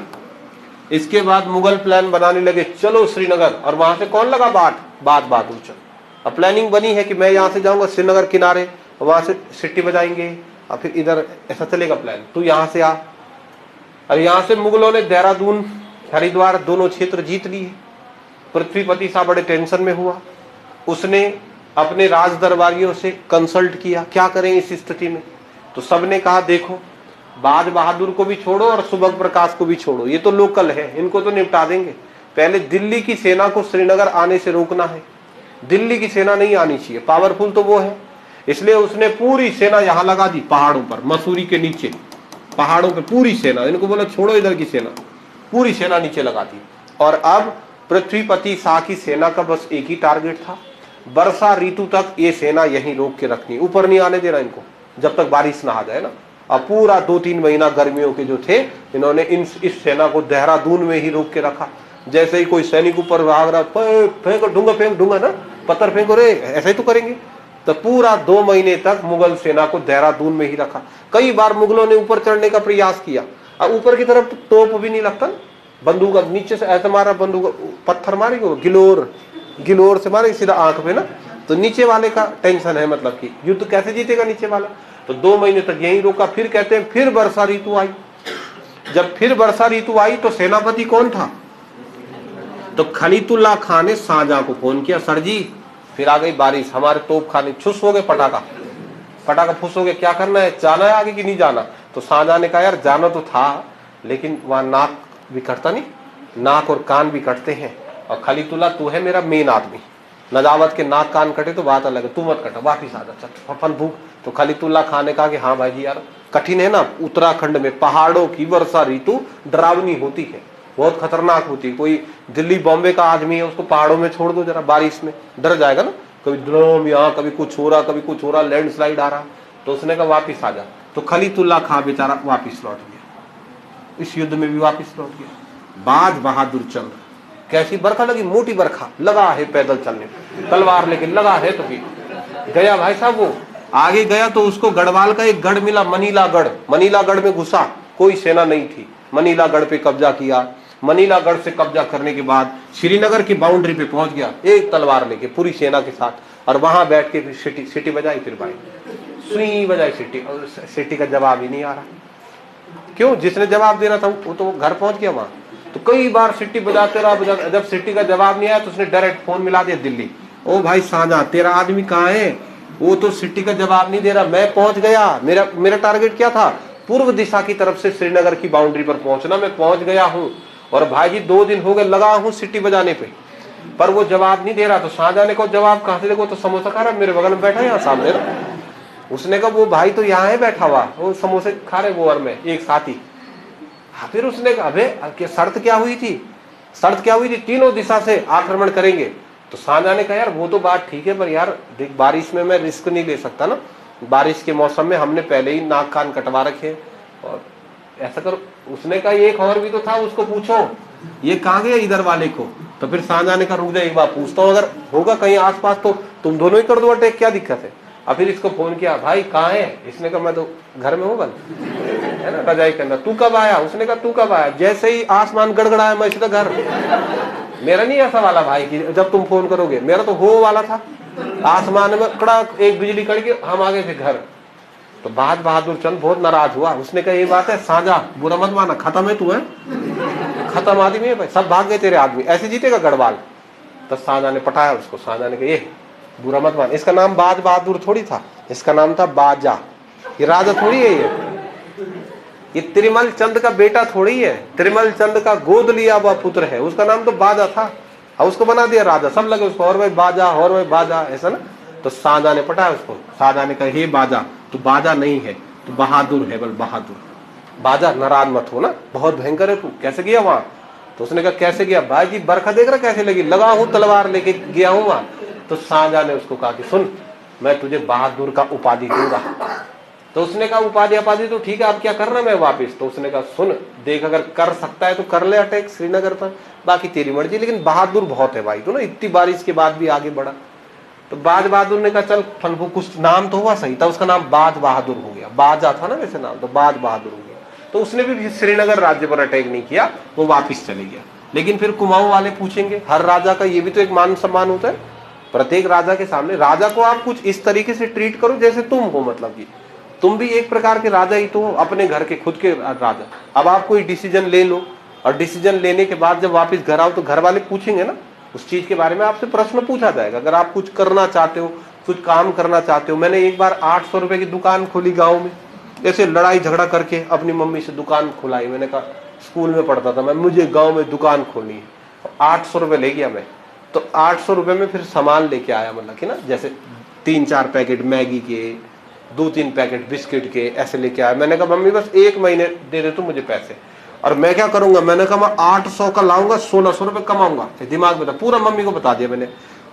A: इसके बाद मुगल प्लान बनाने लगे, चलो श्रीनगर, और वहां से कौन लगा? बाज बहादुर चंद। अब प्लानिंग बनी है कि मैं यहां से जाऊंगा श्रीनगर किनारे, वहां से सिट्टी बजाएंगे और फिर इधर, ऐसा चलेगा प्लान, तू यहां से आ। और यहां से मुगलों ने देहरादून हरिद्वार दोनों क्षेत्र जीत लिए। पृथ्वीपति शाह बड़े टेंशन में हुआ, उसने अपने राज दरबारियों से कंसल्ट किया, क्या करें इस स्थिति में। तो सबने कहा देखो, बाज बहादुर को भी छोड़ो और सुबह प्रकाश को भी छोड़ो, ये तो लोकल है, इनको तो निपटा देंगे। पहले दिल्ली की सेना को श्रीनगर आने से रोकना है, दिल्ली की सेना नहीं आनी चाहिए, पावरफुल तो वो है। इसलिए उसने पूरी सेना यहां लगा दी, पहाड़ों पर, मसूरी के नीचे पहाड़ों पे पूरी सेना, इनको बोला छोड़ो इधर की सेना, पूरी सेना नीचे लगा दी। और अब पृथ्वीपति शाह की सेना का बस एक ही टारगेट था, वर्षा ऋतु तक ये सेना यहीं रोक के रखनी, ऊपर नहीं आने देना इनको, जब तक बारिश ना आ जाए ना। अब पूरा 2-3 महीना गर्मियों के जो थे, इन्होंने इस सेना को देहरादून में ही रोक के रखा। जैसे ही कोई सैनिक ऊपर भाग रहा, फेंको ढूंगा ना, पत्थर फेंको रे, ऐसा ही तो करेंगे। तो पूरा 2 महीने तक मुगल सेना को देहरादून में ही रखा। कई बार मुगलों ने ऊपर चढ़ने का प्रयास किया, अब ऊपर की तरफ तोप भी नहीं लगता, बंदूक नीचे से ऐसे मारा, बंदूक पत्थर मारेंगे, गिलोर से मारेंगे सीधा आंख पे ना, तो नीचे वाले का टेंशन है, मतलब कि युद्ध कैसे जीतेगा नीचे वाला। तो 2 महीने तक यहीं रोका। फिर कहते हैं फिर वर्षा ऋतु आई। जब फिर वर्षा ऋतु आई तो सेनापति कौन था? तो खलीतुल्लाह खां ने शाहजहां को फोन किया, सर जी फिर आ गई बारिश, हमारे तोप खाने छुस हो गए, पटाखा फुस हो गए, क्या करना है, जाना है आगे कि नहीं जाना। तो शाहजहां ने कहा यार जाना तो था, लेकिन वहां नाक भी कटता नहीं, नाक और कान भी कटते हैं, और खलीतुल्लाह तू है मेरा मेन आदमी, नजावत के नाक कान कटे तो बात अलग है, तू मत कटा, वापिस आ जा, फन भूख। तो खलीतुल्लाह खां ने कहा कि हाँ भाई जी यार कठिन है ना, उत्तराखंड में पहाड़ों की वर्षा ऋतु डरावनी होती है, बहुत खतरनाक होती है। कोई दिल्ली बॉम्बे का आदमी है, उसको पहाड़ों में छोड़ दो जरा, बारिश में डर जाएगा ना, कभी ड्रोन यहाँ, कभी कुछ हो रहा, लैंडस्लाइड आ रहा। तो उसने कहा वापिस आ जा। तो खलीतुल्लाह खां बेचारा वापिस लौट गया, इस युद्ध में भी वापिस लौट गया। बाज बहादुर चंद, कैसी बरखा लगी, मोटी बरखा, लगा है पैदल चलने, तलवार लेके लगा है, तो भी गया भाई साहब। वो आगे गया तो उसको गढ़वाल का एक गढ़ मिला, मनीलागढ़ में घुसा, कोई सेना नहीं थी, मनीलागढ़ पे कब्जा किया। मनीलागढ़ से कब्जा करने के बाद श्रीनगर की बाउंड्री पे पहुंच गया एक तलवार लेके पूरी सेना के साथ, और वहां बैठ के फिर सिटी बजाई, फिर भाई सुई बजाई सिटी, और सिटी का जवाब ही नहीं आ रहा। क्यों? जिसने जवाब देना था वो तो घर पहुंच गया वहां। तो कई बार सिटी बजाते रहा, जब सिटी का जवाब नहीं आया तो उसने डायरेक्ट फोन मिला दिया दिल्ली, ओ भाई शाहजहां तेरा आदमी कहाँ है, वो तो सिटी का जवाब नहीं दे रहा, मैं पहुंच गया, मेरा टारगेट क्या था, पूर्व दिशा की तरफ से श्रीनगर की बाउंड्री पर पहुंचना, मैं पहुंच गया हूं, और भाई जी 2 दिन हो गए लगा हूं सिटी बजाने पे, पर वो जवाब नहीं दे रहा। तो शाहजहां ने कहा जवाब कहां से देखो, तो समोसा खा रहा मेरे बगल में बैठा है यहाँ सामने ना। उसने कहा वो भाई तो यहाँ है बैठा हुआ, वो समोसे खा रहे वो और मैं एक साथी। फिर उसने कहा अबे शर्त क्या हुई थी, तीनों दिशा से आक्रमण करेंगे। तो शाहजहां ने कहा यार वो तो बात ठीक है, पर यार देख बारिश में मैं रिस्क नहीं ले सकता ना, बारिश के मौसम में हमने पहले ही नाक कान कटवा रखे, और ऐसा करो। उसने कहा एक और भी तो था, उसको पूछो ये कहाँ गया इधर वाले को। तो फिर शाहजहां ने कहा रुक जा एक बार पूछता हूँ, अगर होगा कहीं आसपास तो तुम दोनों ही कर दो अटैक, क्या दिक्कत है। और फिर इसको फोन किया, भाई कहाँ है। इसने कहा मैं तो घर में हूँ बल, है ना, रजाई के अंदर। तू कब आया। उसने कहा तू कब आया। जैसे ही आसमान गड़गड़ाया मैं सीधा घर। मेरा नहीं ऐसा वाला भाई कि जब तुम फोन करोगे, मेरा तो हो वाला था। आसमान में कड़क एक बिजली कड़की, हम आ गए थे घर। तो बाज बहादुर चंद बहुत नाराज हुआ। उसने कहा ये बात है शाहजहां, बुरा मत माना, खत्म है तू, है खत्म आदमी है भाई, सब भाग गए तेरे आदमी, ऐसे जीतेगा गढ़वाल। तो शाहजहां ने पटाया उसको। शाहजहां ने कहा ये बुरा मत मान, इसका नाम बाज बहादुर थोड़ी था, इसका नाम था बाजा। ये राजा थोड़ी है, ये त्रिमल चंद का बेटा थोड़ी है, त्रिमल चंद का गोद लिया हुआ पुत्र है, उसका नाम तो बाजा था और उसको बना दिया राजा। सब लगे उसको और भाई बाजा, और भाई बाजा, ऐसा ना। तो शाहजहां ने पटाया उसको। शाहजहां ने कहा हे बाजा, तू बाजा नहीं है, तू बहादुर है, बल बहादुर। बाजा नाराज मत हो ना, बहुत भयंकर है तू, कैसे गया वहां। तो उसने कहा कैसे गया भाई जी, बरखा देख रहा कैसे लगी, लगा हूं तलवार लेके गया हूं वहां। तो शाहजहां ने उसको कहा कि सुन, मैं तुझे बहादुर का उपाधि दूंगा। तो उसने कहा उपाधि तो ठीक है, आप क्या करना मैं वापिस। तो उसने कहा सुन देख, अगर कर सकता है तो कर ले अटैक श्रीनगर पर, बाकी तेरी मर्जी, लेकिन बहादुर बहुत है भाई तू ना, इतनी बारिश के बाद भी आगे बढ़ा। तो बाज बहादुर ने कहा चल फनफू, कुछ नाम तो हुआ सही था, उसका नाम बाज बहादुर हो गया, बाजा था ना वैसे नाम, तो बाज बहादुर हो गया। तो उसने भी श्रीनगर राज्य पर अटैक नहीं किया, वो वापिस चले गया। लेकिन फिर कुमाऊं वाले पूछेंगे, हर राजा का ये भी तो एक मान सम्मान होता है, प्रत्येक राजा के सामने राजा को आप कुछ इस तरीके से ट्रीट करो जैसे तुम हो, मतलब कि तुम भी एक प्रकार के राजा ही तो, अपने घर के खुद के राजा। अब आप कोई डिसीजन ले लो और डिसीजन लेने के बाद जब वापस घर आओ तो घर वाले पूछेंगे ना उस चीज के बारे में, आपसे प्रश्न पूछा जाएगा। अगर आप कुछ करना चाहते हो, कुछ काम करना चाहते हो। मैंने एक बार 800 रुपए की दुकान खोली गाँव में, ऐसे लड़ाई झगड़ा करके अपनी मम्मी से दुकान खुलाई। मैंने कहा स्कूल में पढ़ता था मैं, मुझे गाँव में दुकान खोलनी है, 800 रुपए ले गया मैं। तो 800 रुपए में फिर सामान लेके आया, मतलब कि ना जैसे 3-4 पैकेट मैगी के, 2-3 पैकेट बिस्किट के, ऐसे लेके आया। मैंने कहा मम्मी बस 1 महीने दे दे तू मुझे पैसे, और मैं क्या करूंगा। मैंने कहा मैं 800 का लाऊंगा, 1600 रुपए कमाऊंगा। दिमाग में था, पूरा मम्मी को बता दिया मैंने।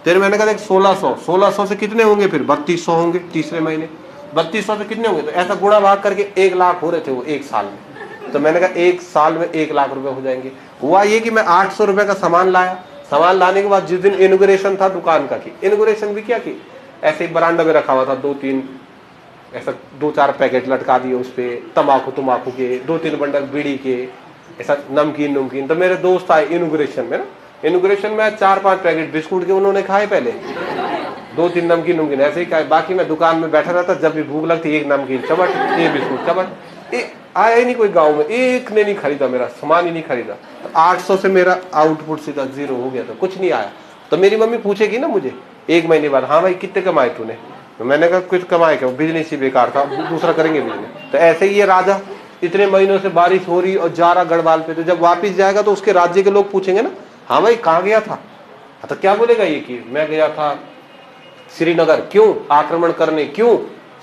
A: फिर मैंने कहा देख 1600 से कितने होंगे, फिर 3200 होंगे तीसरे महीने, 3200 से कितने होंगे, तो ऐसा गुणा भाग करके 1 लाख हो रहे थे वो 1 साल में। तो मैंने कहा 1 साल में 1 लाख रुपए हो जाएंगे। हुआ ये कि मैं 800 रुपए का सामान लाया। सामान लाने के बाद जिस दिन इनॉग्रेशन था दुकान का, की इनॉग्रेशन भी क्या की, ऐसे ही बरांडा में रखा हुआ था, 2-3 ऐसा 2-4 पैकेट लटका दिए उस पे, तम्बाकू के, 2-3 बंडल बीड़ी के, ऐसा नमकीन। तो मेरे दोस्त आए इनॉग्रेशन में ना, इनॉग्रेशन में 4-5 पैकेट बिस्कुट के उन्होंने खाए पहले, 2-3 नमकीन ऐसे ही खाए। बाकी मैं दुकान में बैठा रहता, जब भी भूख लगती एक नमकीन चबट, एक बिस्कुट चबट। आया ही नहीं कोई गाँव में, एक ने नहीं खरीदा, मेरा सामान ही नहीं खरीदा। तो 800 से मेरा आउटपुट सीधा 0 हो गया था, कुछ नहीं आया। तो मेरी मम्मी पूछेगी ना मुझे 1 महीने बाद, हाँ भाई कितने कमाए तूने। तो मैंने कहा कुछ कमाए क्या, बिजनेस ही बेकार था, दूसरा करेंगे बिजनेस। तो ऐसे ही ये राजा इतने महीनों से बारिश हो रही और जा रहा गढ़वाल पे, तो जब वापिस जाएगा तो उसके राज्य के लोग पूछेंगे ना, हाँ भाई कहाँ गया था। तो क्या बोलेगा ये कि मैं गया था श्रीनगर। क्यों आक्रमण करने, क्यों,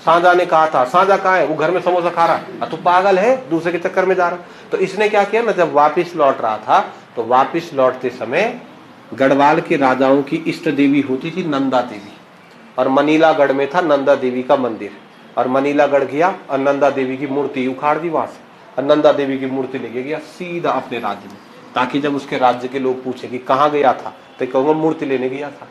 A: शाहजहां ने कहा था। शाहजहां कहाँ है, वो घर में समोसा खा रहा, तू पागल है, दूसरे के चक्कर में जा रहा। तो इसने क्या किया ना, जब वापिस लौट रहा था तो वापिस लौटते समय गढ़वाल के राजाओं की इष्ट देवी होती थी नंदा देवी, और मनीलागढ़ में था नंदा देवी का मंदिर। और मनीलागढ़ गया और नंदा देवी की मूर्ति उखाड़ दी वहां से, और नंदा देवी की मूर्ति लेके गया सीधा अपने राज्य में, ताकि जब उसके राज्य के लोग पूछे कि कहाँ गया था तो कहूंगा मूर्ति लेने गया था।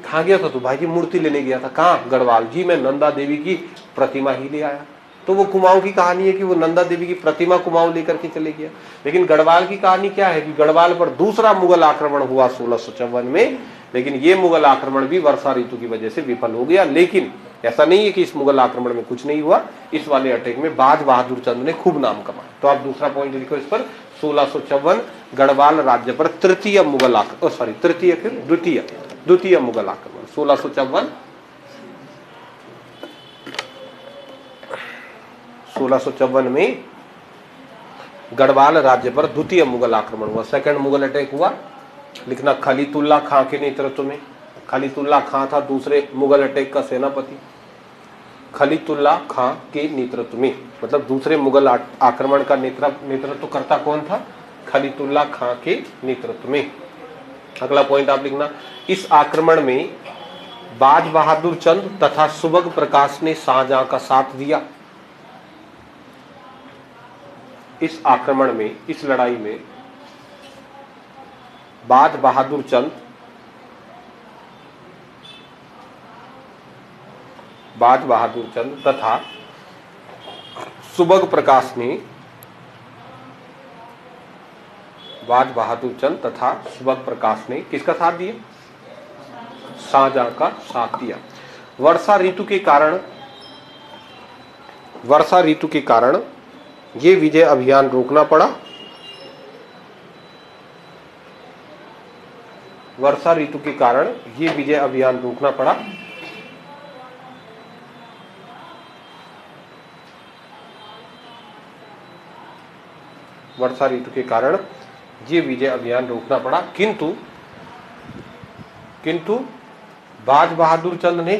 A: कहाँ गया था तो भाई जी मूर्ति लेने गया था। कहाँ, गढ़वाल। जी मैं नंदा देवी की प्रतिमा ही ले आया। तो वो कुमाऊं की कहानी है कि वो नंदा देवी की प्रतिमा कुमाऊं लेकर के चले गया। लेकिन गढ़वाल की कहानी क्या है कि गढ़वाल पर दूसरा मुगल आक्रमण हुआ 1654 में, लेकिन ये मुगल आक्रमण भी वर्षा ऋतु की वजह से विफल हो गया। लेकिन ऐसा नहीं है कि इस मुगल आक्रमण में कुछ नहीं हुआ, इस वाले अटैक में बाज बहादुर चंद ने खूब नाम कमाया। तो आप दूसरा पॉइंट लिखो इस पर, 1654 गढ़वाल राज्य पर द्वितीय मुगल आक्रमण 1654 में गढ़वाल राज्य पर द्वितीय मुगल आक्रमण हुआ। सेकंड मुगल अटैक हुआ, लिखना खलीतुल्ला खां के नेतृत्व में। खलीतुल्ला खां था दूसरे मुगल अटैक का सेनापति। खलीतुल्ला खां के नेतृत्व में, मतलब दूसरे मुगल आक्रमण का नेतृत्व करता कौन था, खलीतुल्ला खां के नेतृत्व में। अगला पॉइंट आप लिखना, इस आक्रमण में बाज बहादुर चंद तथा सुबग प्रकाश ने शाहजहां का साथ दिया। इस आक्रमण में, इस लड़ाई में बाज बहादुर चंद, बाज बहादुर चंद तथा सुबग प्रकाश ने, बाज बहादुर चंद तथा सुबग प्रकाश ने किसका साथ दिया? शाहजहां का साथ दिया। वर्षा ऋतु के कारण, वर्षा ऋतु के कारण ये विजय अभियान रोकना पड़ा। वर्षा ऋतु के कारण ये विजय अभियान रोकना पड़ा। वर्षा ऋतु के कारण ये विजय अभियान रोकना पड़ा, किंतु बाज बहादुर चंद ने,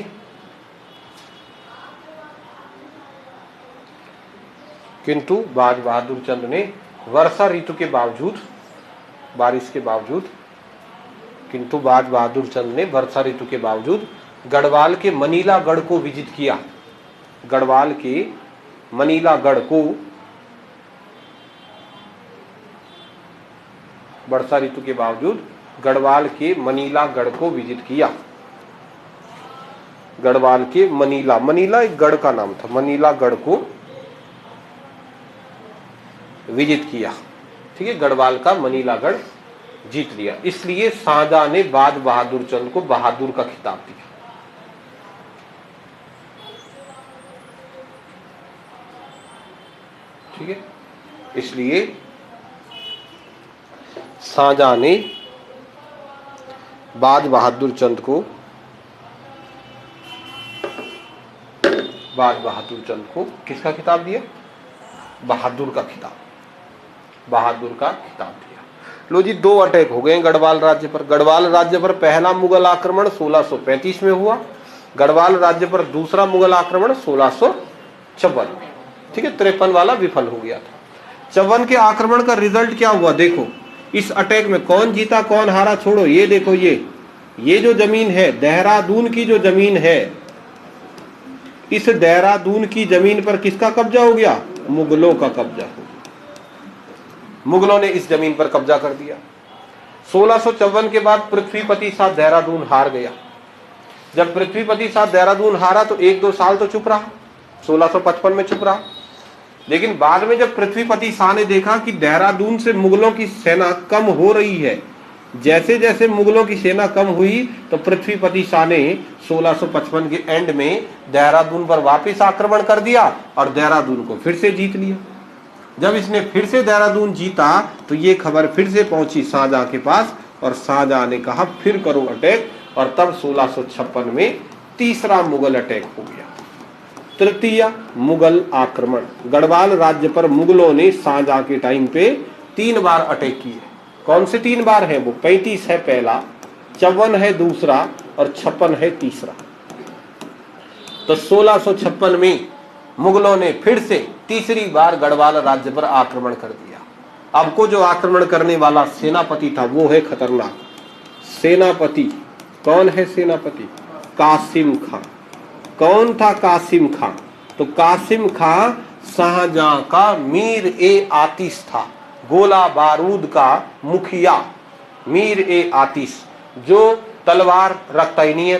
A: किंतु बाज बहादुर चंद ने वर्षा ऋतु के बावजूद, बारिश के बावजूद, किंतु बाज बहादुर चंद ने वर्षा ऋतु के बावजूद गढ़वाल के मनीला गढ़ को विजिट किया। गढ़वाल के मनीला गढ़ को वर्षा ऋतु के बावजूद गढ़वाल के मनीला गढ़ को विजिट किया। गढ़वाल के मनीला, मनीला एक गढ़ का नाम था, मनीला गढ़ को विजित किया। ठीक है, गढ़वाल का मनीला गढ़ जीत लिया। इसलिए शाहजहां ने बाज बहादुर चंद को बहादुर का खिताब दिया। ठीक है, इसलिए शाहजहां ने बाज बहादुर चंद को, बाज बहादुर चंद को किसका खिताब दिया? बहादुर का खिताब, बहादुर का खिताब दिया। लो जी, 2 अटैक हो गए गढ़वाल राज्य पर। गढ़वाल राज्य पर पहला मुगल आक्रमण 1635 में हुआ, गढ़वाल राज्य पर दूसरा मुगल आक्रमण 1654 में। ठीक है, 53 वाला विफल हो गया था। 54 के आक्रमण का रिजल्ट क्या हुआ देखो। इस अटैक में कौन जीता कौन हारा छोड़ो, ये देखो, ये जो जमीन है, देहरादून की जो जमीन है, इस देहरादून की जमीन पर किसका कब्जा हो गया? मुगलों का कब्जा हो गया। मुगलों ने इस जमीन पर कब्जा कर दिया। 1654 के बाद पृथ्वीपति शाह देहरादून हार गया। जब पृथ्वीपति शाह देहरादून हारा तो 1-2 साल तो चुप रहा, 1655 में चुप रहा। लेकिन बाद में जब पृथ्वीपति शाह ने देखा कि देहरादून से मुगलों की सेना कम हो रही है, जैसे जैसे मुगलों की सेना कम हुई, तो पृथ्वीपति शाह ने 1655 के एंड में देहरादून पर वापस आक्रमण कर दिया और देहरादून को फिर से जीत लिया। जब इसने फिर से देहरादून जीता तो ये खबर फिर से पहुंची शाहजहां के पास और शाहजहां ने कहा फिर करो अटैक, और तब 1656 में तीसरा मुगल अटैक हो गया। तृतीय मुगल आक्रमण। गढ़वाल राज्य पर मुगलों ने शाहजहां के टाइम पे 3 बार अटैक किए। कौन से 3 बार है वो? 35 है पहला, 54 है दूसरा और 56 है तीसरा। तो 1656 में मुगलों ने फिर से तीसरी बार गढ़वाल राज्य पर आक्रमण कर दिया। अब को जो आक्रमण करने वाला सेनापति था वो है खतरनाक सेनापति। कौन है सेनापति? कासिम खां। कौन था कासिम खां? तो कासिम खां शाहजहां का मीर ए आतिश था, गोला बारूद का मुखिया। मीर ए आतिश जो तलवार रखता ही नहीं है,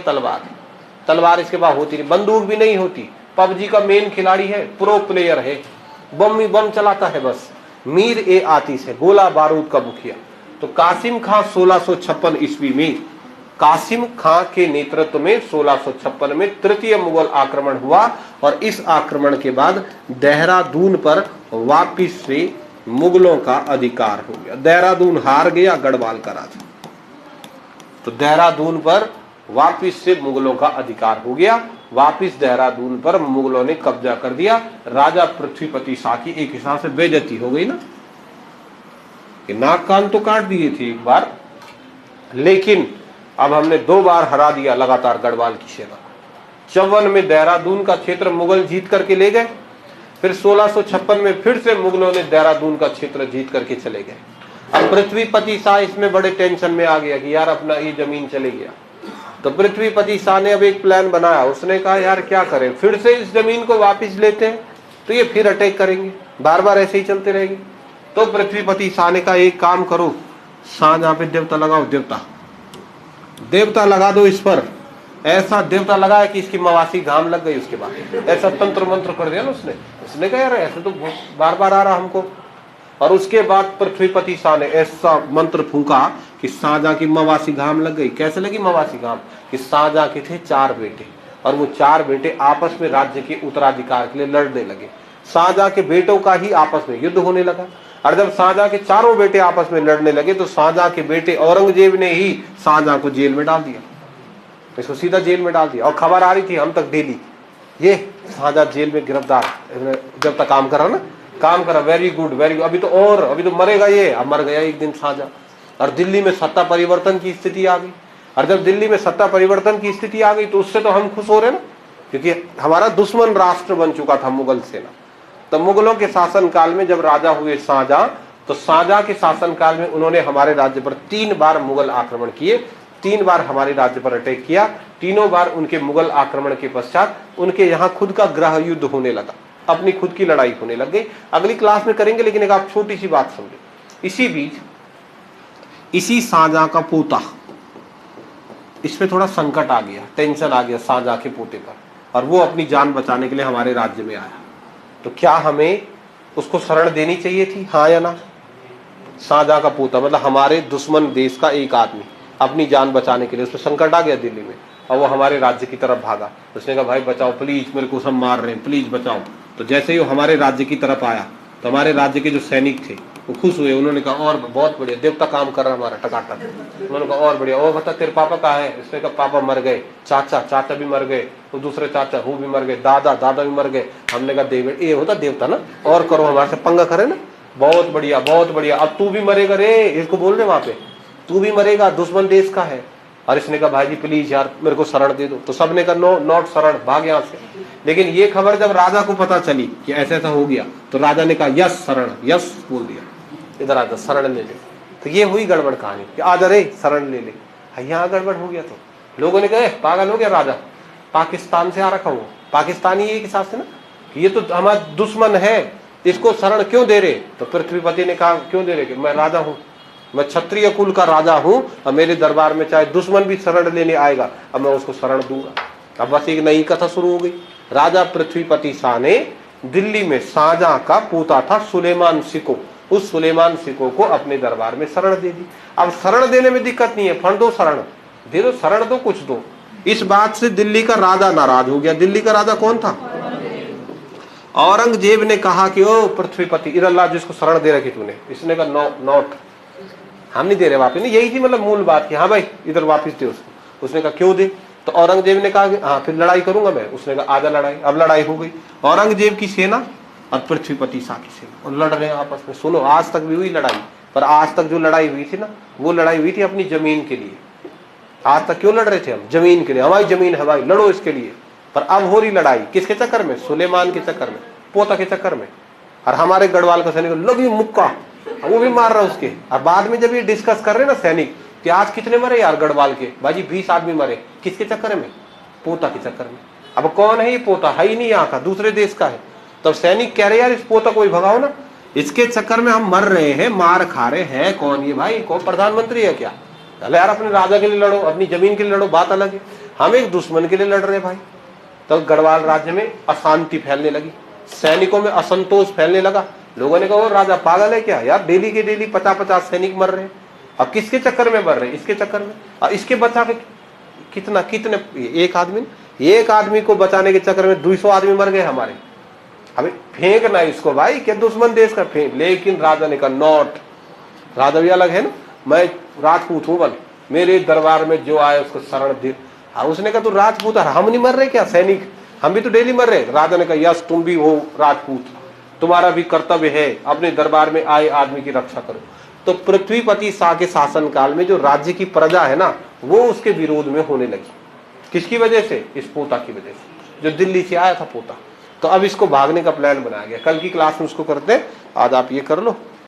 A: तलवार इसके पास होती नहीं, बंदूक भी नहीं होती, पबजी का मेन खिलाड़ी है, प्रो प्लेयर है, बम चलाता है बस। मीर ए आतिश है, गोला बारूद का मुखिया। तो कासिम खां 1656 ईस्वी में, कासिम खां के नेतृत्व में 1656 में तृतीय मुगल आक्रमण हुआ और इस आक्रमण के बाद देहरादून पर वापिस से मुगलों का अधिकार हो गया। देहरादून हार गया गढ़वाल का राजा, तो देहरादून पर वापिस से मुगलों का अधिकार हो गया। वापिस देहरादून पर मुगलों ने कब्जा कर दिया। राजा पृथ्वीपति शाह की एक हिसाब से बेइज्जती हो गई ना, कि नाक कान तो काट दिए थे एक बार, लेकिन अब हमने 2 बार हरा दिया लगातार गढ़वाल की सेना। 54 में देहरादून का क्षेत्र मुगल जीत करके ले गए, फिर 1656 में फिर से मुगलों ने देहरादून का क्षेत्र जीत करके चले गए। अब पृथ्वीपति शाह इसमें बड़े टेंशन में आ गया कि यार अपना ये जमीन चले गया। तो पृथ्वीपति शाह ने अब एक प्लान बनाया। उसने कहा यार क्या करें, फिर से इस जमीन को वापस लेते हैं तो ये फिर अटैक करेंगे, बार बार ऐसे ही चलते रहेंगे। तो पृथ्वीपति शाह ने कहा एक काम करो, शाहजहां पे देवता लगाओ, देवता देवता लगा दो इस पर, ऐसा देवता लगाया कि इसकी मवासी घाम लग गई। उसके बाद ऐसा तंत्र मंत्र कर दिया ना उसने कहा यार ऐसे तो बार बार आ रहा हमको। और उसके बाद पृथ्वीपति शाह ने ऐसा मंत्र फूंका कि शाहजहां की मवासी घाम लग गई। कैसे लगी मवासी घाम? कि शाहजहां के थे 4 बेटे और वो 4 बेटे आपस में राज्य के उत्तराधिकार के लिए लड़ने लगे। शाहजहां के बेटों का ही आपस में युद्ध होने लगा। और जब शाहजहां के चारों बेटे आपस में लड़ने लगे तो शाहजहां के बेटे औरंगजेब ने ही शाहजहां को जेल में डाल दिया, इसको सीधा जेल में डाल दिया। और खबर आ रही थी हम तक डेली, ये शाहजहां जेल में गिरफ्तार, जब तक काम करा ना, काम करा, वेरी गुड वेरी गुड, अभी तो मरेगा ये। अब मर गया एक दिन शाहजहां। और दिल्ली में सत्ता परिवर्तन की स्थिति आ गई। और जब दिल्ली में सत्ता परिवर्तन की स्थिति आ गई तो उससे तो हम खुश हो रहे ना, क्योंकि हमारा दुश्मन राष्ट्र बन चुका था मुगल सेना। तो मुगलों के शासन काल में जब राजा हुए शाहजहां, तो शाहजहां के शासन काल में उन्होंने हमारे राज्य पर 3 बार मुगल आक्रमण किए, 3 बार हमारे राज्य पर अटैक किया। तीनों बार उनके मुगल आक्रमण के पश्चात उनके यहाँ खुद का गृह युद्ध होने लगा, अपनी खुद की लड़ाई होने लग गई। अगली क्लास में करेंगे, लेकिन एक आप छोटी सी बात समझे। इसी बीच इसी शाहजहां का पोता, इस पे थोड़ा संकट आ गया, टेंशन आ गया शाहजहां के पोते पर, और वो अपनी जान बचाने के लिए हमारे राज्य में आया। तो क्या हमें उसको शरण देनी चाहिए थी, हाँ या ना? शाहजहां का पोता मतलब हमारे दुश्मन देश का एक आदमी अपनी जान बचाने के लिए, उसमें संकट आ गया दिल्ली में और वो हमारे राज्य की तरफ भागा। उसने कहा भाई बचाओ प्लीज, मेरे को सब मार रहे हैं, प्लीज बचाओ। तो जैसे ही वो हमारे राज्य की तरफ आया तो हमारे राज्य के जो सैनिक थे वो खुश हुए। उन्होंने कहा और बहुत बढ़िया, देवता काम कर रहा हमारा टकाटक। उन्होंने कहा और बढ़िया। और बता तेरे पापा कहाँ है? उसने कहा पापा मर गए, चाचा भी मर गए, वो दूसरे चाचा वो भी मर गए, दादा भी मर गए। हमने कहा देव, ये होता देवता ना, और करो, हमारे से पंगा करे ना, बहुत बढ़िया बहुत बढ़िया। अब तू भी मरेगा रे, इसको बोल रहे वहां पे, तू भी मरेगा, दुश्मन देश का है। और इसने कहा भाई जी प्लीज यार मेरे को शरण दे दो। तो सबने कहा नो नॉट शरण, भाग यहाँ से। लेकिन ये खबर जब राजा को पता चली कि ऐसा ऐसा हो गया तो राजा ने कहा यस शरण, यस बोल दिया, इधर आजा शरण ले ले। तो ये हुई गड़बड़ कहानी कि आजा रे शरण ले ले। यहाँ गड़बड़ हो गया तो लोगों ने कहा पागल हो गया राजा, पाकिस्तान से आ रखा हूँ, पाकिस्तानी एक हिसाब से ना, ये तो हमारा दुश्मन है, इसको शरण क्यों दे रहे? तो पृथ्वीपति ने कहा क्यों दे रहे? कि मैं राजा हूँ, मैं क्षत्रिय कुल का राजा हूं और मेरे दरबार में चाहे दुश्मन भी शरण लेने आएगा अब मैं उसको शरण दूंगा। अब बस एक नई कथा शुरू हो गई। राजा पृथ्वीपति शाह ने दिल्ली में शाहजहां का पोता था सुलेमान सिको, उस सुलेमान सिको को अपने दरबार में शरण दे दी। अब शरण देने में दिक्कत नहीं है, फंड दो, शरण दे दो, शरण दो, कुछ दो। इस बात से दिल्ली का राजा नाराज हो गया। दिल्ली का राजा कौन था? औरंगजेब ने कहा कि ओ पृथ्वीपति, इधर ला जिसको शरण दे रखी तूने। इसने कहा नो नॉट, हम नहीं दे रहे वापिस। नहीं, यही थी मतलब मूल बात कि हाँ भाई इधर वापिस दे उसको। उसने कहा क्यों दे? तो औरंगजेब ने कहा हाँ फिर लड़ाई करूंगा मैं। उसने कहा आजा लड़ाई। अब लड़ाई हो गई, औरंगजेब की सेना और पृथ्वीपति शाह की सेना, और लड़ रहे हैं आपस में। सुनो, आज तक भी हुई लड़ाई, पर आज तक जो लड़ाई हुई थी ना, वो लड़ाई हुई थी अपनी जमीन के लिए। आज तक क्यों लड़ रहे थे हम? जमीन के लिए, हमारी जमीन है भाई, लड़ो इसके लिए। पर अब हो रही लड़ाई किसके चक्कर में? सुलेमान के चक्कर में, पोता के चक्कर में। और हमारे गढ़वाल का सैनिक लगी मुक्का, वो भी मार रहा उसके। और बाद में जब ये डिस्कस कर रहे ना सैनिक कि आज कितने मरे यार गढ़वाल के, बाजी 20 आदमी मरे, किसके चक्कर में? पोता के चक्कर में। अब कौन है ये पोता? है ही नहीं यहाँ का, दूसरे देश का है। तब सैनिक कह रहे यार इस पोता को भी भगाओ ना, इसके चक्कर में हम मर रहे हैं, मार खा रहे हैं। कौन ये भाई? कौन प्रधानमंत्री है क्या? चले यार अपने राजा के लिए लड़ो, अपनी जमीन के लिए लड़ो, बात अलग है। हम एक दुश्मन के लिए लड़ रहे हैं भाई। तो गढ़वाल राज्य में अशांति फैलने लगी, सैनिकों में असंतोष फैलने लगा। लोगों ने कहा वो राजा पागल है क्या यार, डेली के डेली 50-50 सैनिक मर रहे हैं। अब किसके चक्कर में मर रहे हैं? इसके चक्कर में। और इसके बचा के कितने एक आदमी को बचाने के चक्कर में 200 आदमी मर गए हमारे। अभी फेंकना इसको भाई, क्या दुश्मन देश का फेंक। लेकिन राजा ने कहा नॉट, राजा भी अलग है ना, मैं राजपूत हूं, बल मेरे दरबार में जो आए उसको शरण दे। उसने कहा तू राजपूत है, हम नहीं मर रहे क्या सैनिक? हम भी तो डेली मर रहे। राजा ने कहा यस तुम भी हो राजपूत, तुम्हारा भी कर्तव्य है अपने दरबार में आए आदमी की रक्षा करो। तो पृथ्वीपति शाह के शासन काल में जो राज्य की प्रजा है ना, वो उसके विरोध में होने लगी। किसकी वजह से? इस पोता की वजह से, जो दिल्ली से आया था पोता। तो अब इसको भागने का प्लान बनाया गया। कल की क्लास में उसको करते हैं, आज आप ये कर लो।